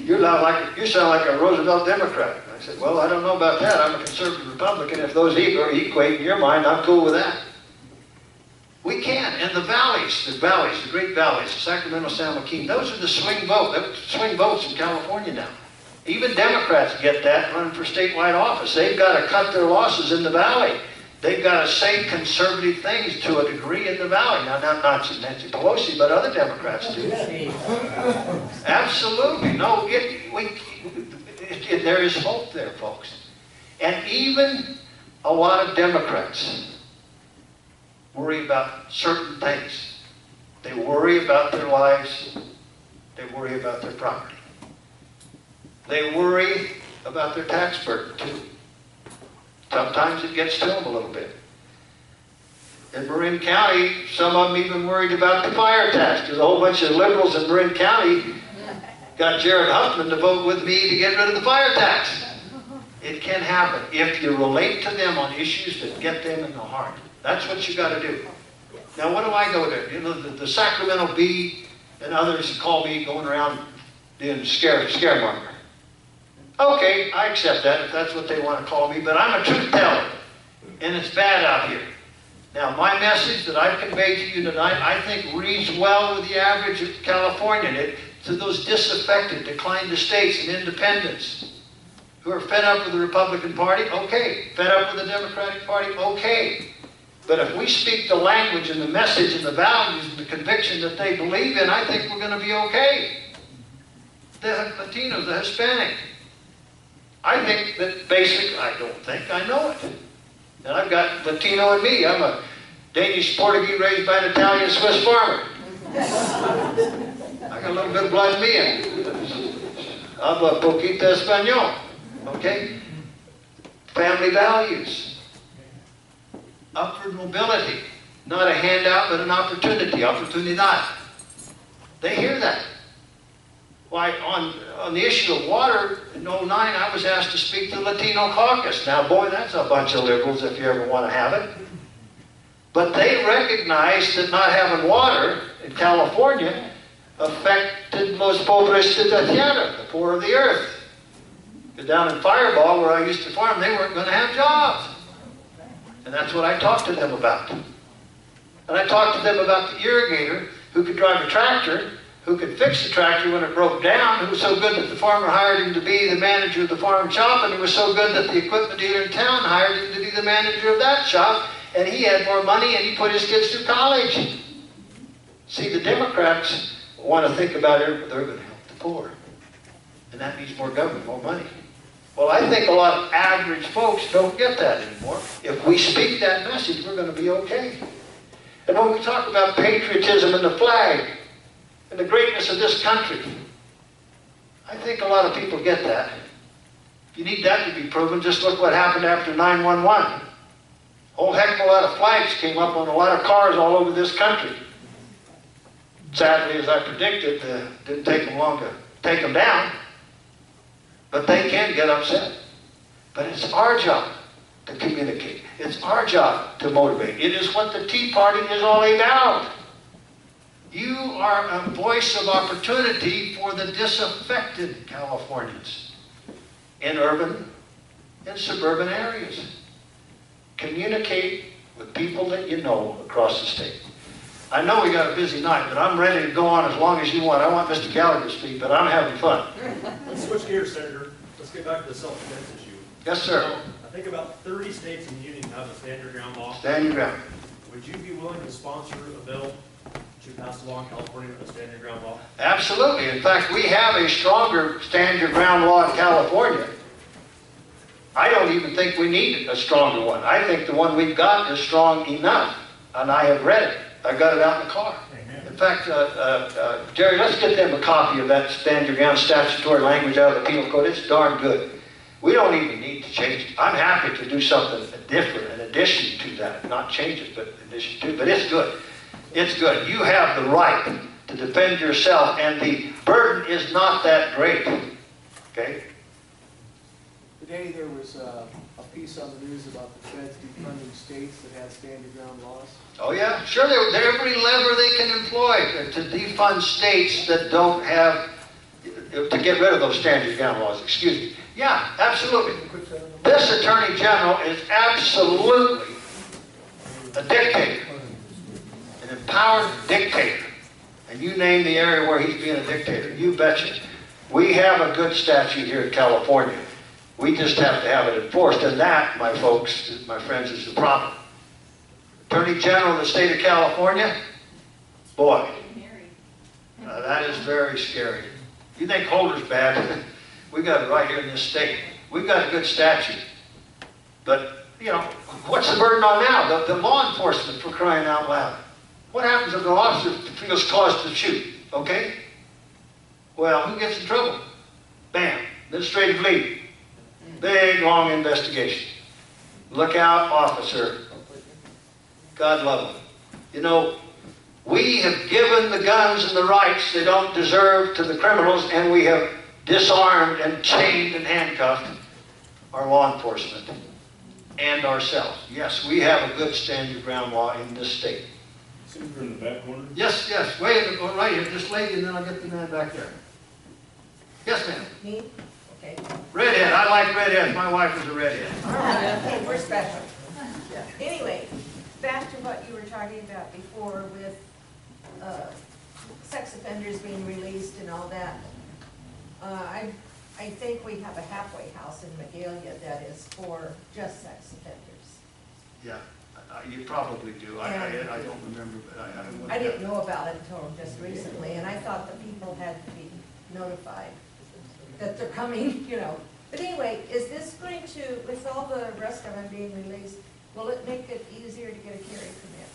You sound like a Roosevelt Democrat. I said, well, I don't know about that. I'm a conservative Republican. If those equate in your mind, I'm cool with that. We can. And the valleys, the great valleys, Sacramento, San Joaquin, those are the swing votes in California now. Even Democrats get that running for statewide office. They've got to cut their losses in the valley. They've got to say conservative things to a degree in the valley. Now, not Nancy Pelosi, but other Democrats do. Absolutely. No, there is hope there, folks. And even a lot of Democrats worry about certain things. They worry about their lives. They worry about their property. They worry about their tax burden, too. Sometimes it gets to them a little bit. In Marin County, some of them even worried about the fire tax, because a whole bunch of liberals in Marin County got Jared Huffman to vote with me to get rid of the fire tax. It can happen if you relate to them on issues that get them in the heart. That's what you got to do. Now, what do I go to? You know, the Sacramento Bee and others call me going around being scaremonger. Okay, I accept that if that's what they want to call me, but I'm a truth teller, and it's bad out here. Now, my message that I've conveyed to you tonight, I think reads well with the average Californian. To those disaffected, declined estates and independents who are fed up with the Republican Party, okay. Fed up with the Democratic Party, okay. But if we speak the language and the message and the values and the conviction that they believe in, I think we're going to be okay. The Latinos, the Hispanic. I think that I don't think, I know it. And I've got Latino in me. I'm a Danish Portuguese raised by an Italian Swiss farmer. I got a little bit of blood in me. Habla poquito español. Okay? Family values. Upward mobility. Not a handout, but an opportunity. Oportunidad. They hear that. Why, on the issue of water, in 2009, I was asked to speak to the Latino caucus. Now, boy, that's a bunch of liberals if you ever want to have it. But they recognized that not having water in California affected los pobres de la tierra, the poor of the earth. Because down in Fireball, where I used to farm, they weren't going to have jobs. And that's what I talked to them about. And I talked to them about the irrigator who could drive a tractor, who could fix the tractor when it broke down, who was so good that the farmer hired him to be the manager of the farm shop, and he was so good that the equipment dealer in town hired him to be the manager of that shop, and he had more money and he put his kids through college. See, the Democrats want to think about it, they're going to help the poor. And that means more government, more money. Well, I think a lot of average folks don't get that anymore. If we speak that message, we're going to be okay. And when we talk about patriotism and the flag, and the greatness of this country, I think a lot of people get that. You need that to be proven. Just look what happened after 9/11. A whole heck of a lot of flags came up on a lot of cars all over this country. Sadly, as I predicted, it didn't take them long to take them down. But they can get upset. But it's our job to communicate. It's our job to motivate. It is what the Tea Party is all about. You are a voice of opportunity for the disaffected Californians in urban and suburban areas. Communicate with people that you know across the state. I know we got a busy night, but I'm ready to go on as long as you want. I want Mr. Gallagher to speak, but I'm having fun. Let's switch gears, Senator. Let's get back to the self-defense issue. Yes, sir. So, I think about 30 states in the union have a stand your ground law. Stand your ground. Would you be willing to sponsor a bill to pass a law in California with a stand your ground law? Absolutely. In fact, we have a stronger stand your ground law in California. I don't even think we need a stronger one. I think the one we've got is strong enough, and I have read it. I got it out in the car. In fact, Jerry, let's get them a copy of that stand your ground statutory language out of the penal code. It's darn good. We don't even need to change it. I'm happy to do something different in addition to that. Not change it, but in addition to. But it's good. It's good. You have the right to defend yourself, and the burden is not that great. Okay? Today there was a piece on the news about the feds defunding states that have stand-your-ground laws. Oh yeah, sure. They're every lever they can employ to defund states that don't have, to get rid of those stand-your-ground laws. Excuse me. Yeah, absolutely. This Attorney General is absolutely a dictator, an empowered dictator. And you name the area where he's being a dictator. You betcha. We have a good statute here in California. We just have to have it enforced, and that, my folks, my friends, is the problem. Attorney General of the state of California, boy, that is very scary. You think Holder's bad? We got it right here in this state. We've got a good statute. But, you know, what's the burden on now? The law enforcement, for crying out loud. What happens if the officer feels cause to shoot? Okay? Well, who gets in trouble? Bam, administrative leave. Big, long investigation. Look out, officer. God love them. You know, we have given the guns and the rights they don't deserve to the criminals, and we have disarmed and chained and handcuffed our law enforcement and ourselves. Yes, we have a good stand-your-ground law in this state. Senator in the back corner. Yes, yes. Wait, right here. This lady, and then I'll get the man back there. Yes, ma'am. Me? Okay. Redhead. I like redheads. My wife is a redhead. Okay, we're special. Anyway, back to what you were talking about before with sex offenders being released and all that. I think we have a halfway house in Magalia that is for just sex offenders. Yeah, you probably do. I don't remember, but I didn't know about it until just recently, and I thought the people had to be notified that they're coming, you know. But anyway, is this going to, with all the rest of them being released, will it make it easier to get a carry permit?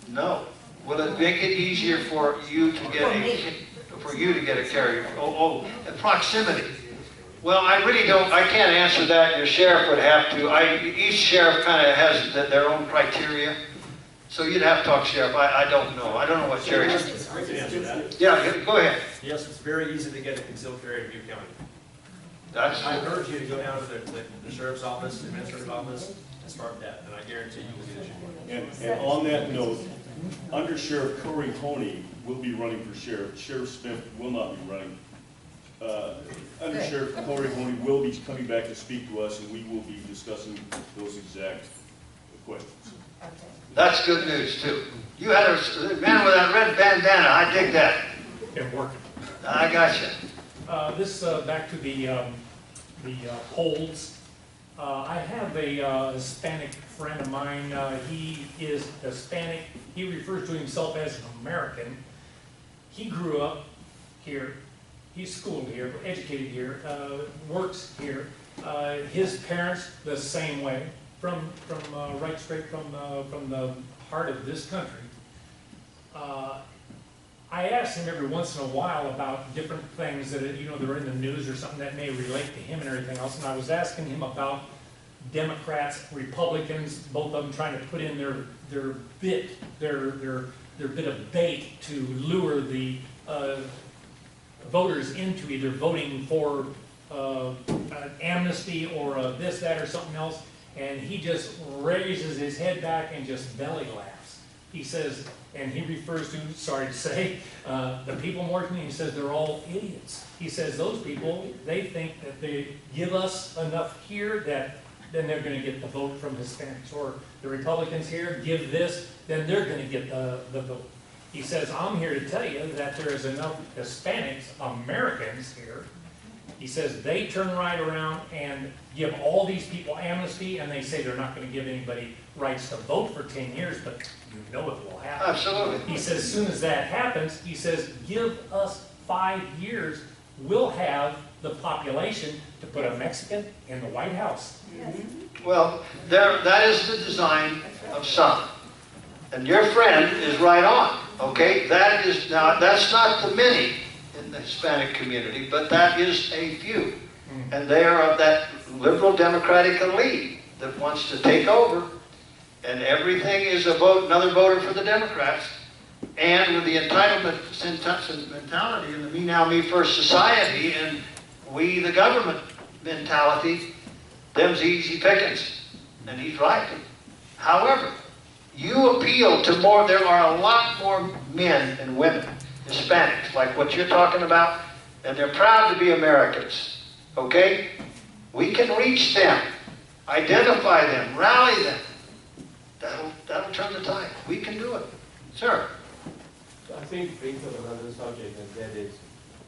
No. Will it make it easier for you to get a carry? Proximity. Well, I really don't. I can't answer that. Your sheriff would have to. Each sheriff kind of has their own criteria. So you'd have to talk sheriff. I don't know. I don't know what Jerry. I can answer that. Yeah, go ahead. Yes, it's very easy to get a concealed carry in Butte County. I encourage you to go down to the sheriff's office, the administrative office, and start that, and I guarantee you will get issued. And on that note, Under Sheriff Corey Honey will be running for sheriff. Sheriff Smith will not be running. Under Sheriff Corey Honey will be coming back to speak to us, and we will be discussing those exact questions. Okay. That's good news too. You had a man with that red bandana. I dig that. Been working. I gotcha. Back to the polls. I have a Hispanic friend of mine. He is Hispanic. He refers to himself as an American. He grew up here. He's schooled here, educated here, works here. His parents the same way, from right straight from the heart of this country. I ask him every once in a while about different things that that are in the news or something that may relate to him and everything else. And I was asking him about Democrats, Republicans, both of them trying to put in their bit of bait to lure the voters into either voting for an amnesty or this, that, or something else. And he just raises his head back and just belly laughs. He says, and he refers to, sorry to say, the people in Washington, he says they're all idiots. He says those people, they think that they give us enough here that then they're going to get the vote from Hispanics. Or the Republicans here give this, then they're going to get the vote. He says, I'm here to tell you that there is enough Hispanics, Americans here, He says they turn right around and give all these people amnesty, and they say they're not gonna give anybody rights to vote for 10 years, but you know it will happen. Absolutely. He says, as soon as that happens, he says, give us 5 years, we'll have the population to put a Mexican in the White House. Well, that is the design of some. And your friend is right on, okay? Now, that's not the many in the Hispanic community, but that is a few. And they are of that liberal democratic elite that wants to take over, and everything is another voter for the Democrats. And with the entitlement mentality and the me now, me first society and we the government mentality, them's easy pickings. And he's right. However, you appeal to more, there are a lot more men and women, Hispanics, like what you're talking about, and they're proud to be Americans. Okay? We can reach them, identify them, rally them. That'll turn the tide. We can do it. Sir? I think it brings up another subject, and that is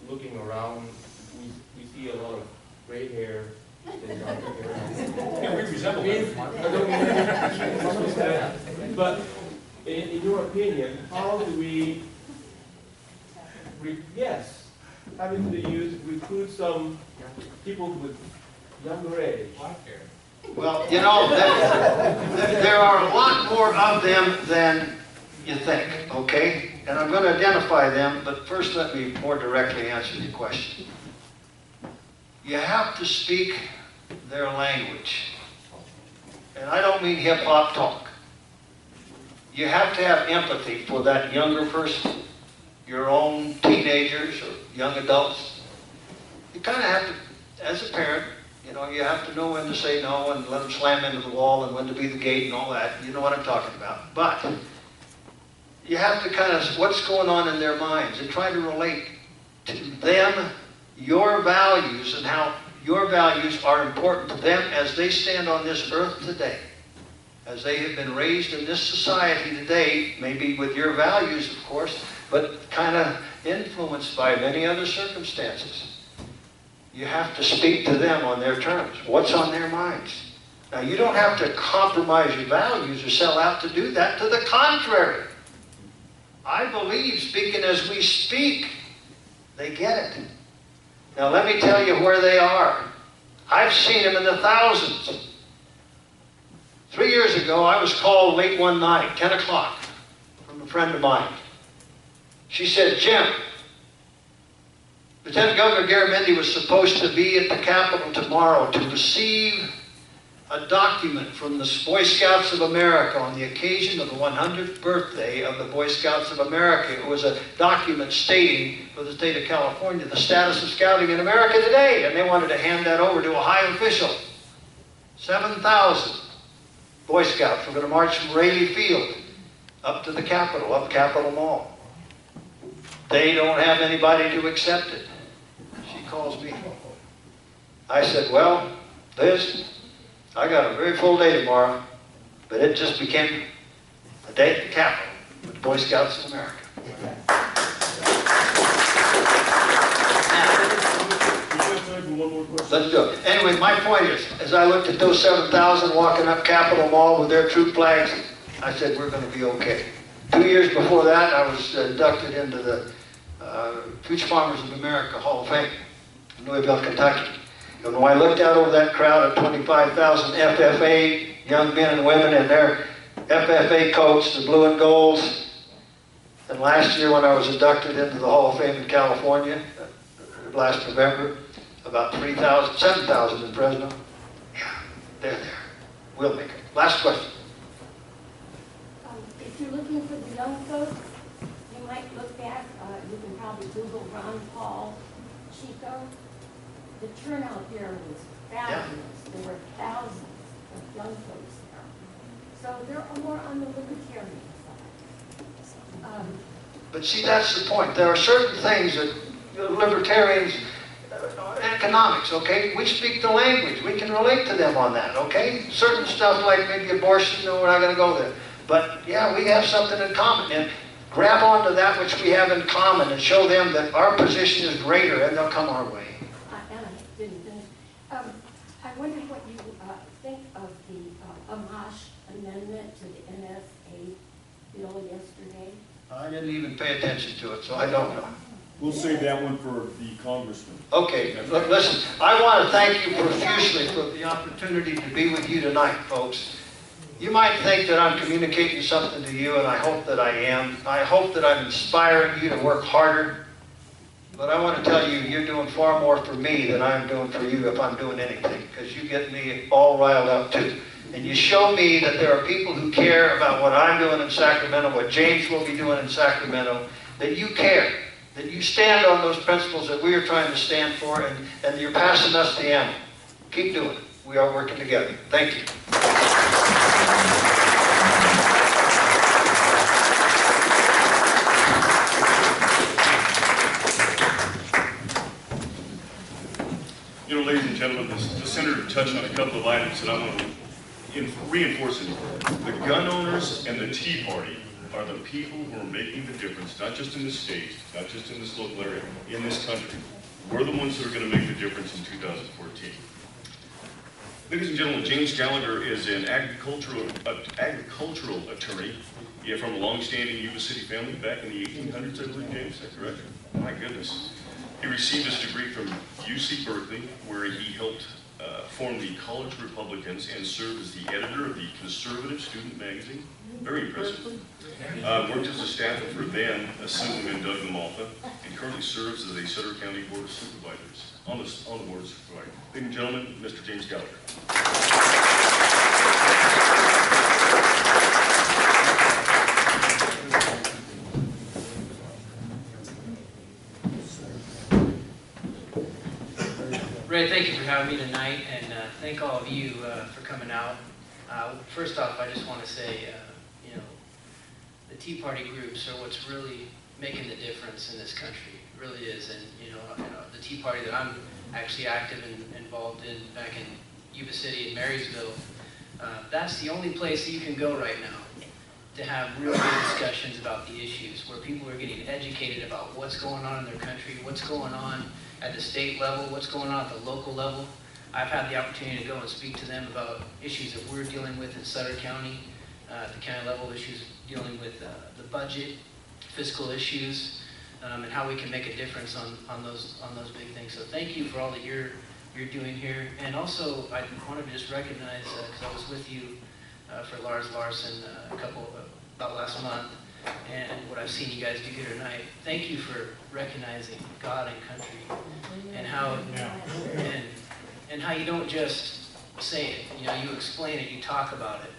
looking around, we see a lot of gray hair and darker hair. Yeah, we resemble them. I don't mean that. But in your opinion, how do we, yes, having the youth recruit some people with younger age? Well, you know, there are a lot more of them than you think, okay? And I'm going to identify them, but first let me more directly answer your question. You have to speak their language. And I don't mean hip-hop talk. You have to have empathy for that younger person, your own teenagers or young adults. You kind of have to, as a parent, you know, you have to know when to say no and let them slam into the wall and when to be the gate and all that. You know what I'm talking about. But you have to kind of, what's going on in their minds and try to relate to them, your values and how your values are important to them as they stand on this earth today. As they have been raised in this society today, maybe with your values, of course, but kind of influenced by many other circumstances. You have to speak to them on their terms. What's on their minds? Now, you don't have to compromise your values or sell out to do that. To the contrary. I believe, speaking as we speak, they get it. Now, let me tell you where they are. I've seen them in the thousands. 3 years ago, I was called late one night, 10 o'clock, from a friend of mine. She said, Jim, Lieutenant Governor Garamendi was supposed to be at the Capitol tomorrow to receive a document from the Boy Scouts of America on the occasion of the 100th birthday of the Boy Scouts of America. It was a document stating for the state of California the status of scouting in America today, and they wanted to hand that over to a high official. 7,000 Boy Scouts were going to march from Raleigh Field up to the Capitol, up Capitol Mall. They don't have anybody to accept it. She calls me. I said, well, Liz, I got a very full day tomorrow, but it just became a day at the Capitol with the Boy Scouts of America. Let's do it. Anyway, my point is, as I looked at those 7,000 walking up Capitol Mall with their troop flags, I said, we're going to be okay. 2 years before that, I was inducted into the Future Farmers of America Hall of Fame in Louisville, Kentucky. And when I looked out over that crowd of 25,000 FFA young men and women in their FFA coats, the blue and golds, and last year when I was inducted into the Hall of Fame in California, last November, about 3,000, 7,000 in Fresno. Yeah, they're there. We'll make it. Last question. If you're looking for the young folks, you might look at, you can probably Google Ron Paul Chico. The turnout there was fabulous. There were thousands of young folks there. So they're more on the libertarian side. But see, that's the point. There are certain things that libertarians, economics, okay? We speak the language. We can relate to them on that, okay? Certain stuff like maybe abortion, no, we're not going to go there. But yeah, we have something in common. And grab onto that which we have in common and show them that our position is greater and they'll come our way. didn't even pay attention to it, so I don't know. We'll save that one for the congressman. Okay, listen, I want to thank you profusely for the opportunity to be with you tonight, folks. You might think that I'm communicating something to you, and I hope that I am. I hope that I'm inspiring you to work harder. But I want to tell you, you're doing far more for me than I'm doing for you if I'm doing anything, because you get me all riled up too. And you show me that there are people who care about what I'm doing in Sacramento, what James will be doing in Sacramento, that you care, that you stand on those principles that we are trying to stand for, and you're passing us the ammo. Keep doing it. We are working together. Thank you. You know, ladies and gentlemen, the senator touched on a couple of items that I want to reinforce it. The gun owners and the Tea Party are the people who are making the difference, not just in this state, not just in this local area, in this country. We're the ones that are going to make the difference in 2014. Ladies and gentlemen, James Gallagher is an agricultural attorney. Yeah, from a long-standing Yuba City family back in the 1800s, I believe, James, is that correct? My goodness. He received his degree from UC Berkeley, where he helped form the College Republicans and served as the editor of the conservative student magazine. Very impressive. Worked as a staffer for then Assemblyman Doug Lamalfa, and currently serves as a Sutter County Board of Supervisors, on the Board of Supervisors. Ladies and gentlemen, Mr. James Gallagher. Ray, thank you for having me tonight, and thank all of you for coming out. First off, I just want to say, the Tea Party groups are what's really making the difference in this country. It really is, and the Tea Party that I'm actually active and involved in back in Yuba City and Marysville, that's the only place you can go right now to have real good discussions about the issues, where people are getting educated about what's going on in their country, what's going on at the state level, what's going on at the local level. I've had the opportunity to go and speak to them about issues that we're dealing with in Sutter County, at the county level, issues dealing with the budget, fiscal issues, and how we can make a difference on those big things. So thank you for all that you're doing here. And also, I wanted to just recognize, because I was with you for Lars Larson about last month, and what I've seen you guys do here tonight. Thank you for recognizing God and country, and how you don't just say it. You explain it. You talk about it.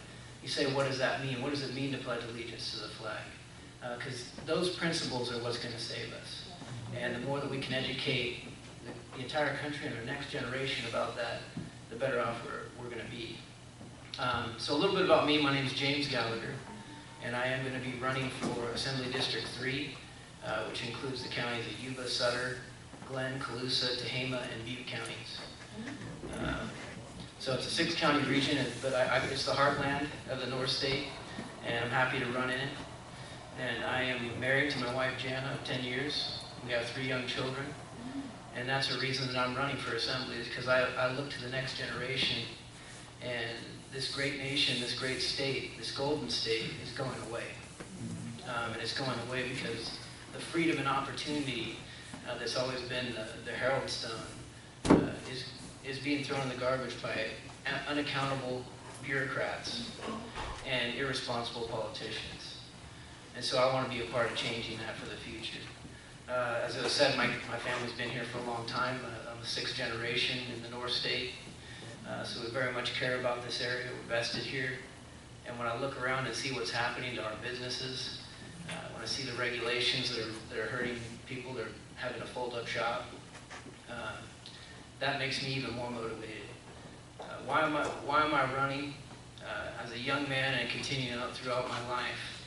You say, what does that mean? What does it mean to pledge allegiance to the flag? Because those principles are what's going to save us. And the more that we can educate the entire country and our next generation about that, the better off we're going to be. So a little bit about me. My name is James Gallagher, and I am going to be running for Assembly District 3, which includes the counties of Yuba, Sutter, Glenn, Colusa, Tehama, and Butte counties. So it's a 6-county region, but it's the heartland of the North State, and I'm happy to run in it. And I am married to my wife, Jana, of 10 years. We have 3 young children, and that's a reason that I'm running for Assembly, is because I look to the next generation, and this great nation, this great state, this golden state is going away. And it's going away because the freedom and opportunity that's always been the herald stone is being thrown in the garbage by unaccountable bureaucrats and irresponsible politicians. And so I want to be a part of changing that for the future. As I said, my family's been here for a long time. I'm the 6th generation in the North State. So we very much care about this area. We're vested here. And when I look around and see what's happening to our businesses, when I see the regulations that are hurting people, they're having to fold up shop, that makes me even more motivated. Why am I running? As a young man and continuing out throughout my life,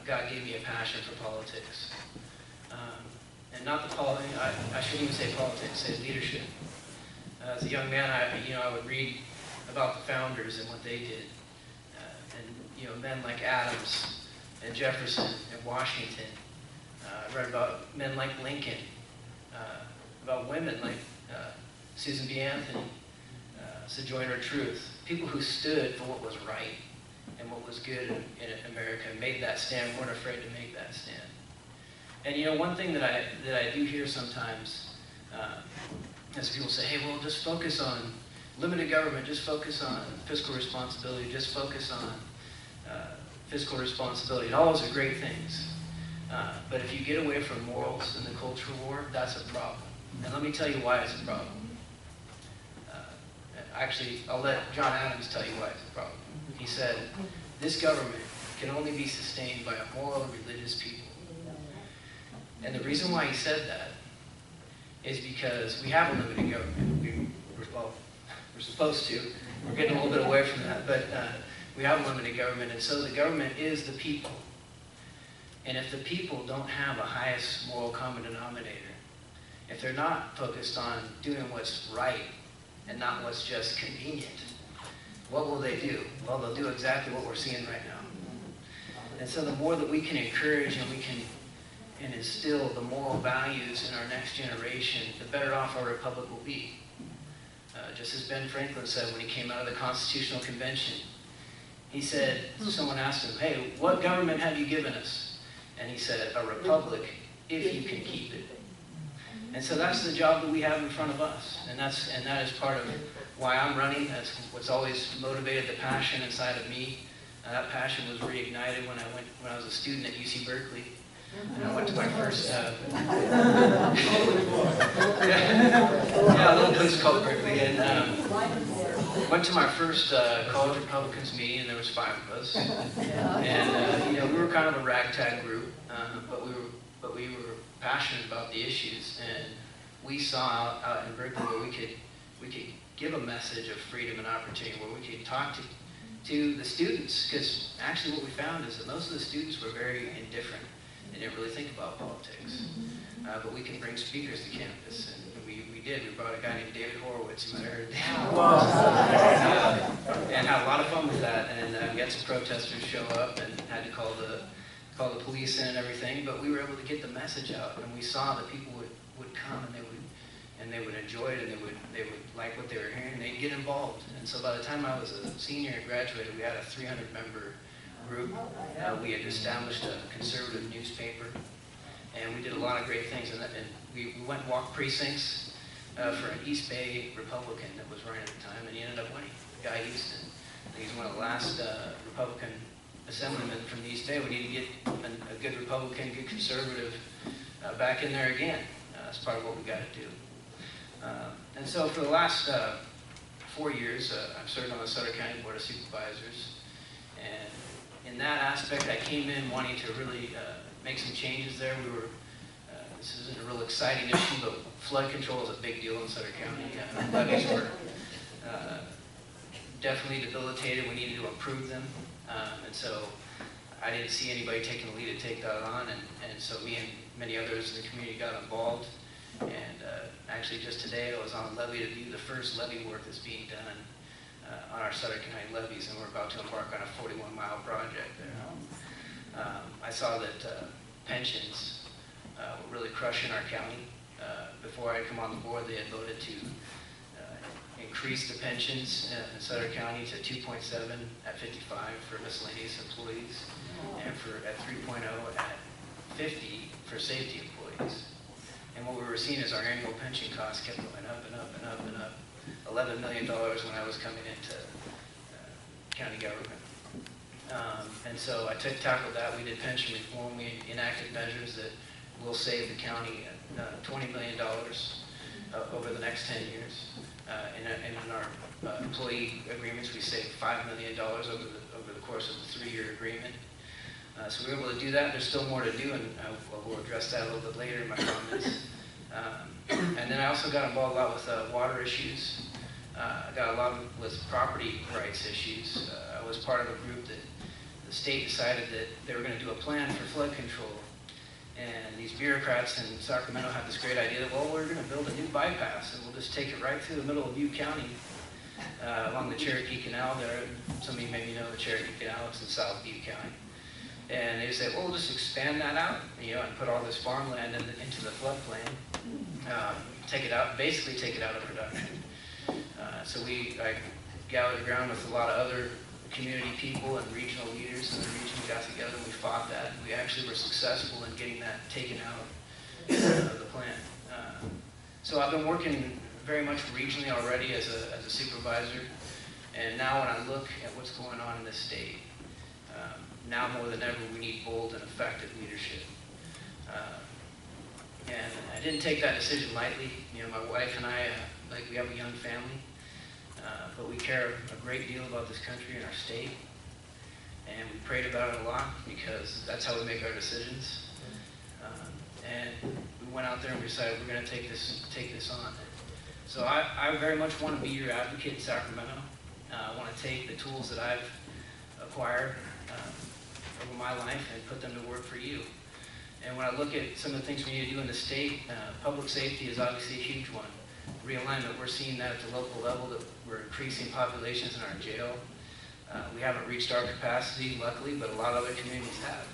God gave me a passion for politics. And not the politics, I shouldn't even say politics, say leadership. As a young man, I would read about the founders and what they did. And men like Adams and Jefferson and Washington. I read about men like Lincoln, about women like Susan B. Anthony, Sojourner Truth, people who stood for what was right and what was good in America, and made that stand, weren't afraid to make that stand. And you know, one thing that I do hear sometimes, is people say, hey, well, just focus on limited government, just focus on fiscal responsibility, just focus on fiscal responsibility, and all those are great things. But if you get away from morals in the cultural war, that's a problem. And let me tell you why it's a problem. Actually, I'll let John Adams tell you why it's a problem. He said, this government can only be sustained by a moral and religious people. And the reason why he said that is because we have a limited government. We're supposed to. We're getting a little bit away from that, but we have a limited government, and so the government is the people. And if the people don't have a highest moral common denominator, if they're not focused on doing what's right and not what's just convenient, what will they do? Well, they'll do exactly what we're seeing right now. And so the more that we can encourage and we can instill the moral values in our next generation, the better off our republic will be. Just as Ben Franklin said when he came out of the Constitutional Convention, he said, someone asked him, hey, what government have you given us? And he said, a republic, if you can keep it. And so that's the job that we have in front of us. And that is part of why I'm running. That's what's always motivated the passion inside of me. That passion was reignited when I was a student at UC Berkeley. And I went to my first, yeah, a little place called Berkeley, and went to my first college Republicans meeting, and there was 5 of us, and you know, we were kind of a ragtag group, but we were passionate about the issues, and we saw out in Berkeley where we could give a message of freedom and opportunity, where we could talk to the students, because actually what we found is that most of the students were very indifferent. They didn't really think about politics. But we can bring speakers to campus, and we did. We brought a guy named David Horowitz, you might have heard of him. And had a lot of fun with that, and we had some protesters show up and had to call the police in and everything, but we were able to get the message out, and we saw that people would come and they would enjoy it, and they would like what they were hearing, and they'd get involved. And so by the time I was a senior and graduated, we had a 300-member group. We had established a conservative newspaper, and we did a lot of great things. And we went and walked precincts for an East Bay Republican that was running at the time, and he ended up winning. Guy Houston. He's one of the last Republican assemblymen from the East Bay. We need to get a good Republican, good conservative back in there again. That's part of what we got to do. And so for the last 4 years, I've served on the Sutter County Board of Supervisors. And in that aspect, I came in wanting to really make some changes there. This isn't a real exciting issue, but flood control is a big deal in Sutter County. Levees were definitely debilitated. We needed to improve them. And so I didn't see anybody taking the lead to take that on. And so me and many others in the community got involved. And actually just today I was on a levee to view the first levee work that's being done on our Sutter County levees, and we're about to embark on a 41-mile project there. I saw that pensions were really crushing our county. Before I come on the board, they had voted to increase the pensions in Sutter County to 2.7 at 55 for miscellaneous employees, and at 3.0 at 50 for safety employees. And what we were seeing is our annual pension costs kept going up and up and up and up. $11 million when I was coming into county government. And so I tackled that. We did pension reform. We enacted measures that will save the county $20 million over the next 10 years. And in our employee agreements, we saved $5 million over the course of the 3-year agreement. So we were able to do that. There's still more to do, and we'll address that a little bit later in my comments. And then I also got involved a lot with water issues. I got a lot with property rights issues. I was part of a group that the state decided that they were going to do a plan for flood control. And these bureaucrats in Sacramento had this great idea that, well, we're going to build a new bypass, and we'll just take it right through the middle of Butte County along the Cherokee Canal there. Some of you maybe know the Cherokee Canal. It's in South Butte County. And they said, well, we'll just expand that out, and put all this farmland into the floodplain, take it out, basically take it out of production. So I gathered around with a lot of other community people and regional leaders in the region got together and we fought that. We actually were successful in getting that taken out of the plan. So I've been working very much regionally already as a supervisor, and now when I look at what's going on in this state, now more than ever we need bold and effective leadership. And I didn't take that decision lightly. You know, my wife and I, we have a young family, but we care a great deal about this country and our state. And we prayed about it a lot because that's how we make our decisions. And we went out there and we decided we're going to take this on. So I very much want to be your advocate in Sacramento. I want to take the tools that I've acquired over my life and put them to work for you. And when I look at some of the things we need to do in the state, public safety is obviously a huge one. Realignment, we're seeing that at the local level, that we're increasing populations in our jail. We haven't reached our capacity, luckily, but a lot of other communities have.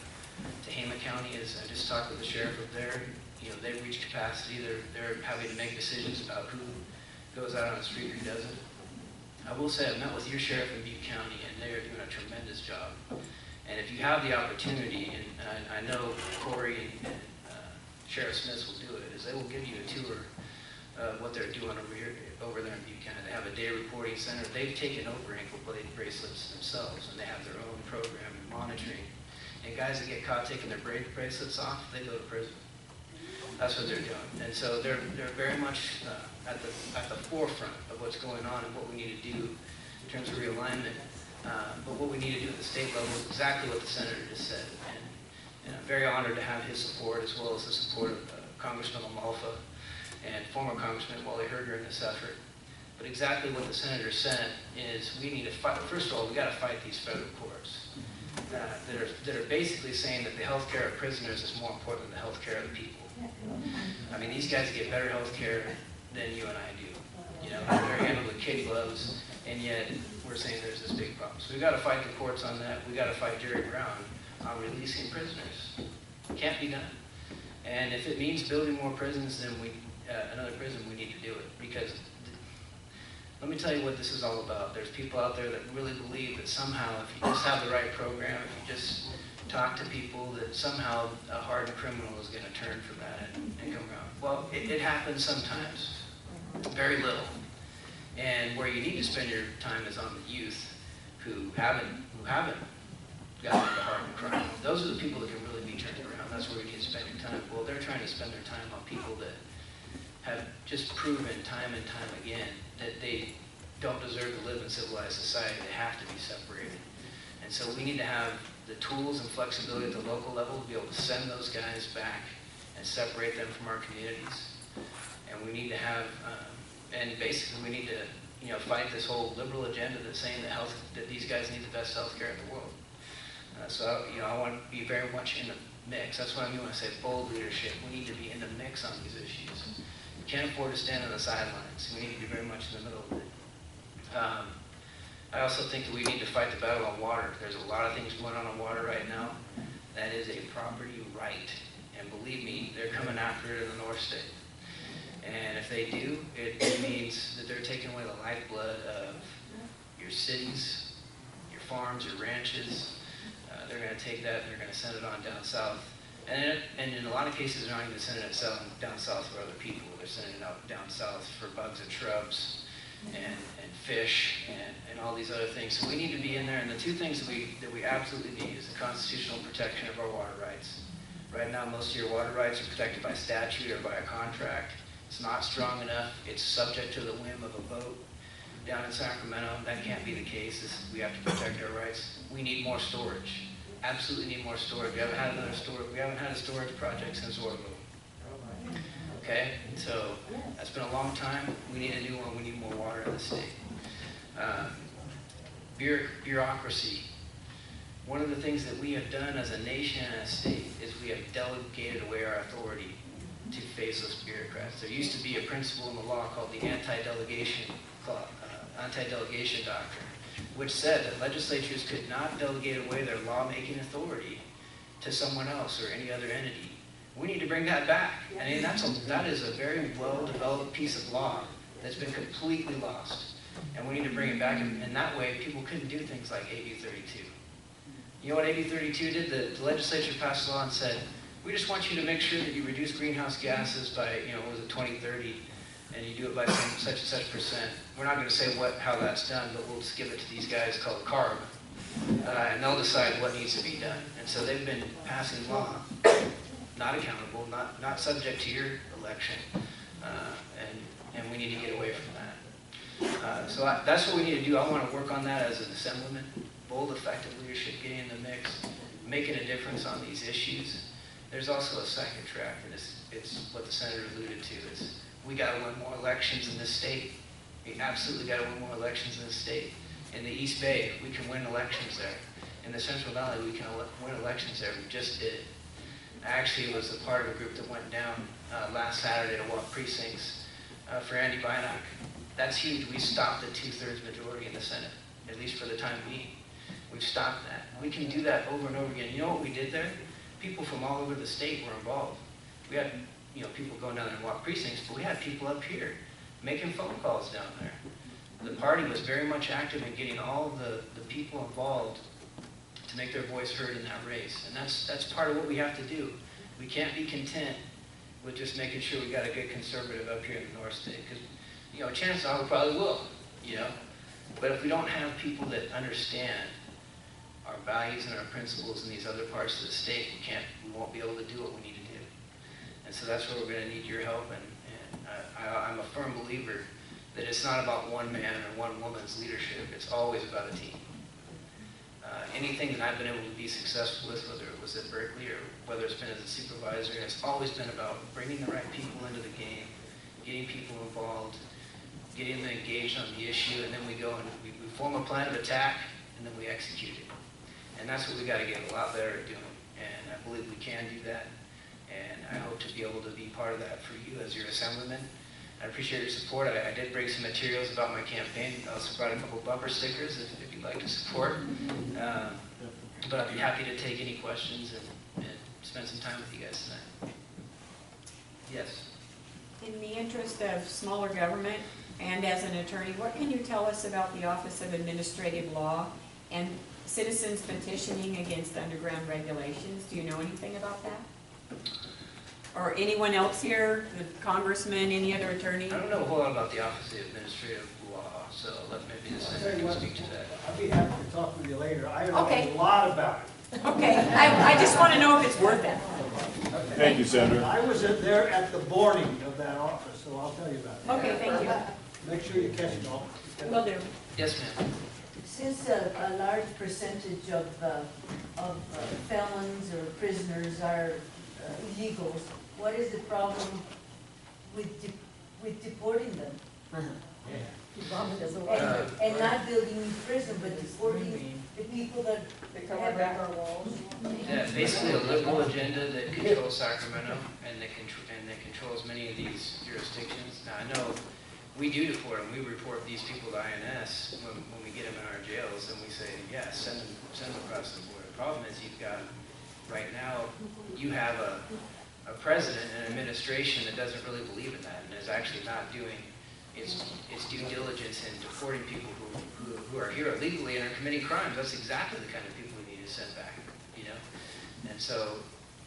Tehama County is, I just talked with the sheriff up there, you know, they've reached capacity. They're having to make decisions about who goes out on the street, who doesn't. I will say I've met with your sheriff in Butte County, and they are doing a tremendous job. And if you have the opportunity, and I know Corey and Sheriff Smith will do it, is they will give you a tour of what they're doing over there in Butte County. They have a day reporting center. They've taken over ankle bracelets themselves, and they have their own program and monitoring. And guys that get caught taking their bracelets off, they go to prison. That's what they're doing. And so they're very much at the forefront of what's going on and what we need to do in terms of realignment. But what we need to do at the state level is exactly what the senator just said. And I'm very honored to have his support, as well as the support of Congressman Amalfa and former Congressman Wally Herger in this effort. But exactly what the senator said is we need to fight. First of all, we got to fight these federal courts that are basically saying that the health care of prisoners is more important than the health care of the people. I mean, these guys get better health care than you and I do. You know, they're handled with kid gloves, and yet we're saying there's this big problem. So we've got to fight the courts on that. We've got to fight Jerry Brown on releasing prisoners. Can't be done. And if it means building more prisons than another prison, we need to do it. Because let me tell you what this is all about. There's people out there that really believe that somehow if you just have the right program, if you just talk to people, that somehow a hardened criminal is going to turn from that and come around. Well, it happens sometimes. Very little. And where you need to spend your time is on the youth who haven't gotten into hardened crime. Those are the people that can really be turned around. That's where we need to spend your time. Well, they're trying to spend their time on people that have just proven time and time again that they don't deserve to live in civilized society. They have to be separated. And so we need to have the tools and flexibility at the local level to be able to send those guys back and separate them from our communities. And we need to have, and basically we need to, fight this whole liberal agenda that's saying that these guys need the best health care in the world. So I want to be very much in the mix. That's what I mean when I say bold leadership. We need to be in the mix on these issues. We can't afford to stand on the sidelines. We need to be very much in the middle of it. I also think that we need to fight the battle on water. There's a lot of things going on water right now. That is a property right. And believe me, they're coming after it in the North State. And if they do, it means that they're taking away the lifeblood of your cities, your farms, your ranches. They're going to take that and they're going to send it on down south. And in a lot of cases, they're not even sending it down south for other people. They're sending it out down south for bugs and shrubs and fish and all these other things. So we need to be in there. And the two things that we absolutely need is the constitutional protection of our water rights. Right now, most of your water rights are protected by statute or by a contract. It's not strong enough. It's subject to the whim of a vote. Down in Sacramento, that can't be the case. We have to protect our rights. We need more storage. Absolutely need more storage. We haven't had a storage project since Orville. Okay, so that's been a long time. We need a new one. We need more water in the state. Bureaucracy. One of the things that we have done as a nation and a state is we have delegated away our authority to faceless bureaucrats. There used to be a principle in the law called the anti-delegation doctrine, which said that legislatures could not delegate away their lawmaking authority to someone else or any other entity. We need to bring that back. I mean, that is a very well-developed piece of law that's been completely lost. And we need to bring it back, and that way people couldn't do things like AB 32. You know what AB 32 did? The legislature passed a law and said, we just want you to make sure that you reduce greenhouse gases by, what was it, 2030, and you do it by such and such percent. We're not going to say how that's done, but we'll just give it to these guys called CARB, and they'll decide what needs to be done. And so they've been passing law, not accountable, not subject to your election, and we need to get away from that. So that's what we need to do. I want to work on that as an assemblyman, bold, effective leadership, getting in the mix, making a difference on these issues. There's also a second track, and it's what the senator alluded to. It's we got to win more elections in this state. We absolutely got to win more elections in this state. In the East Bay, we can win elections there. In the Central Valley, we can win elections there. We just did. I actually was a part of a group that went down last Saturday to walk precincts for Andy Bynok. That's huge. We stopped the 2/3 majority in the Senate, at least for the time being. We've stopped that. We can do that over and over again. You know what we did there? People from all over the state were involved. We had people going down there and walk precincts, but we had people up here making phone calls down there. The party was very much active in getting all the people involved to make their voice heard in that race. And that's part of what we have to do. We can't be content with just making sure we got a good conservative up here in the North State. Because, chances are we probably will, But if we don't have people that understand our values and our principles in these other parts of the state, we won't be able to do what we need to do. And so that's where we're going to need your help. And I'm a firm believer that it's not about one man or one woman's leadership. It's always about a team. Anything that I've been able to be successful with, whether it was at Berkeley or whether it's been as a supervisor, it's always been about bringing the right people into the game, getting people involved, getting them engaged on the issue, and then we go and we form a plan of attack, and then we execute it. And that's what we got to get a lot better at doing. And I believe we can do that. And I hope to be able to be part of that for you as your assemblyman. I appreciate your support. I did bring some materials about my campaign. I also brought a couple bumper stickers if you'd like to support. But I'd be happy to take any questions and spend some time with you guys tonight. Yes? In the interest of smaller government and as an attorney, what can you tell us about the Office of Administrative Law and citizens petitioning against underground regulations? Do you know anything about that? Or anyone else here, the congressman, any other attorney? I don't know a whole lot about the Office of Administrative Law, so let maybe the senator can speak to that. I'd be happy to talk with you later. I know Okay. a lot about it. Okay, I just want to know if it's worth it. Thank you, Senator. I was there at the boarding of that office, so I'll tell you about it. Okay, thank you. Make sure you catch it all. Will do. Yes, ma'am. Since a large percentage of felons or prisoners are illegals, what is the problem with deporting them? And not building new prison, but deporting the people that have our walls? Yeah, basically a liberal agenda that controls Sacramento and that controls many of these jurisdictions. Now, I know we do deport them. We report these people to INS when we get them in our jails, and we say, yeah, send them across the border. The problem is right now, you have a president and an administration that doesn't really believe in that and is actually not doing its due diligence in deporting people who are here illegally and are committing crimes. That's exactly the kind of people we need to send back, And so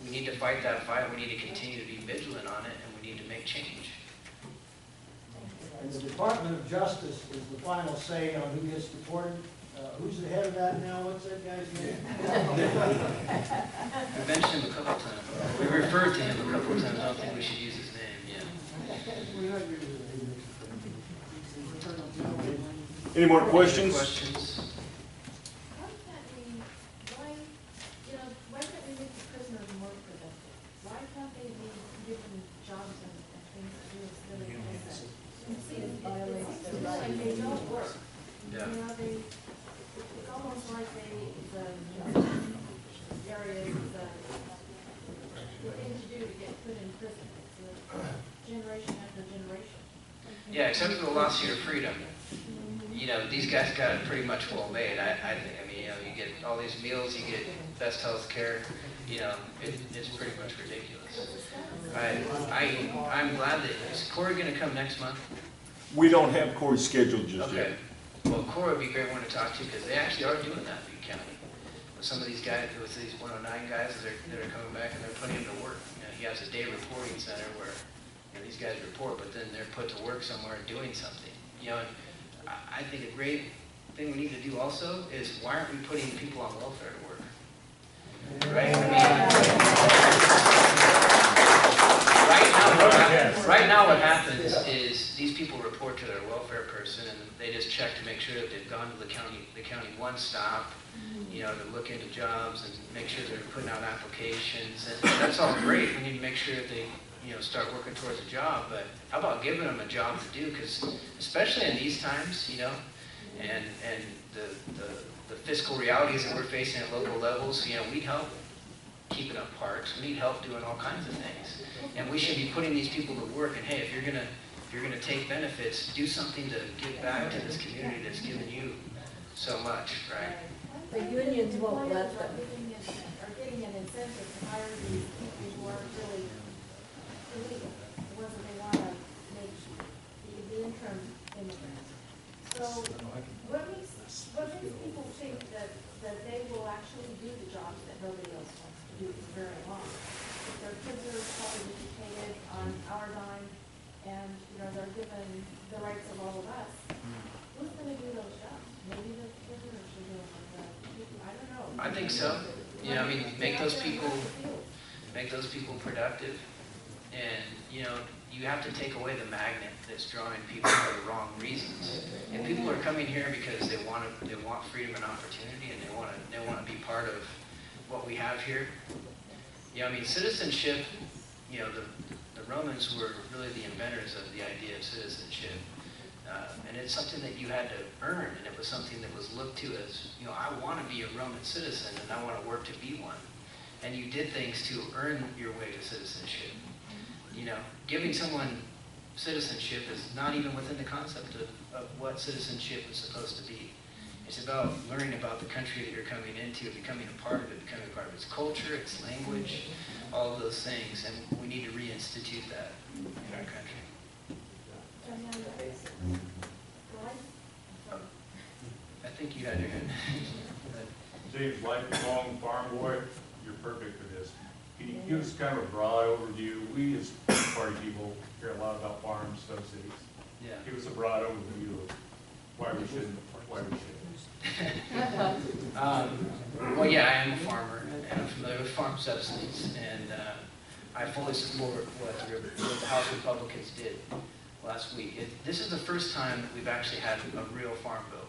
we need to fight that fight. We need to continue to be vigilant on it, and we need to make change. And the Department of Justice is the final say on who gets deported. Who's the head of that now? What's that guy's name? We mentioned him a couple times. We referred to him a couple times. I don't think we should use his name, Any more questions? Why can't we make the prisoners more productive? Why can't they be given jobs and things to do instead of this? Like they don't work. It's almost like the area is the thing to do to get put in prison. It's generation after generation. Yeah, except for the lost year of freedom. These guys got it pretty much well made. I think. You get all these meals, you get best health care. It's pretty much ridiculous. I'm glad that is Corey going to come next month? We don't have Corey's schedule just yet. Okay. Well, Core would be a great one to talk to because they actually are doing that in Butte County. With some of these guys, with these 109 guys that are coming back and they're putting them to work. You know, he has a day reporting center where these guys report, but then they're put to work somewhere doing something. You know, and I think a great thing we need to do also is why aren't we putting people on welfare to work? Right? Right now what happens is these people report to their welfare person and they just check to make sure that they've gone to the county one stop, you know, to look into jobs and make sure they're putting out applications. And that's all great. We need to make sure that they, you know, start working towards a job. But how about giving them a job to do? Because especially in these times, you know, and the fiscal realities that we're facing at local levels, you know, we need help keeping up parks. We need help doing all kinds of things. And we should be putting these people to work. And hey, if you're gonna take benefits, do something to give back to this community that's given you so much, right? The unions won't let them. Are getting an incentive to hire these people who are really illegal, the ones that they want to make the interim immigrants. So what makes people think that they will actually do the jobs that nobody else wants to do for very long? If their kids are probably educated on our dime and, you know, they're given the rights of all of us, who's going to do those jobs? Maybe the children should do them. I don't know. I think so. You know, I mean, make those people productive. And, you know, you have to take away the magnet that's drawing people for the wrong reasons. If people are coming here because they want freedom and opportunity and they want to be part of what we have here. You know, I mean, citizenship, you know, the Romans were really the inventors of the idea of citizenship. And it's something that you had to earn, and it was something that was looked to as, you know, I want to be a Roman citizen and I want to work to be one. And you did things to earn your way to citizenship. You know, giving someone citizenship is not even within the concept of what citizenship is supposed to be. It's about learning about the country that you're coming into, becoming a part of it, becoming a part of its culture, its language, all of those things. And we need to reinstitute that in our country. I think you had your hand. James, lifelong farm boy, you're perfect for this. Can you give us kind of a broad overview? We as party people care a lot about farm subsidies. Yeah. Give us a broad overview of why we shouldn't. Well, yeah, I am a farmer, and I'm familiar with farm subsidies, and I fully support what the House Republicans did last week. This is the first time that we've actually had a real farm bill.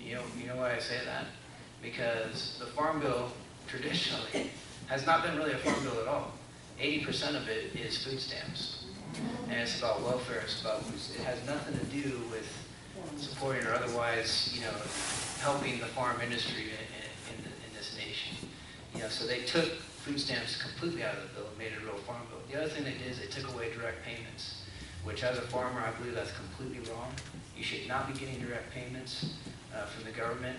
You know why I say that? Because the farm bill traditionally has not been really a farm bill at all. 80% of it is food stamps, and it's about welfare. It's about it has nothing to do with supporting or otherwise, you know, helping the farm industry in this nation. You know, so they took food stamps completely out of the bill and made it a real farm bill. The other thing they did is they took away direct payments, which as a farmer, I believe that's completely wrong. You should not be getting direct payments from the government.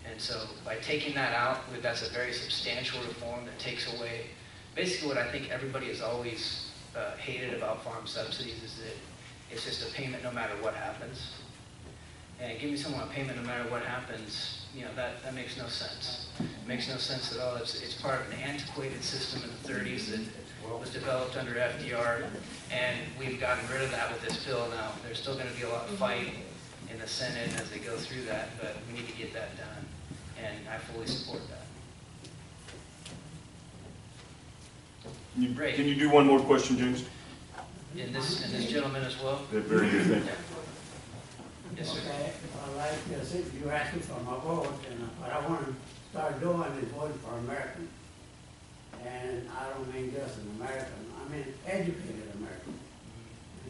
And so by taking that out, that's a very substantial reform that takes away basically what I think everybody has always hated about farm subsidies is that it's just a payment no matter what happens. And giving someone a payment no matter what happens, you know, that makes no sense. It makes no sense at all. It's part of an antiquated system in the 30s that was developed under FDR, and we've gotten rid of that with this bill now. There's still going to be a lot of fight in the Senate as they go through that, but we need to get that done, and I fully support that. Can you do one more question, James? And this gentleman as well? Very good, thank you. Yes, sir. Okay, like I said, you asked me for my vote, and what I want to start doing is voting for American. And I don't mean just an American, I mean educated American.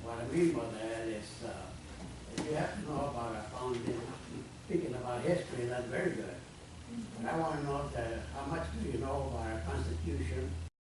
What I mean by that is, if you have to know about our founding, speaking about history, that's very good. But I want to know how much do you know about our Constitution,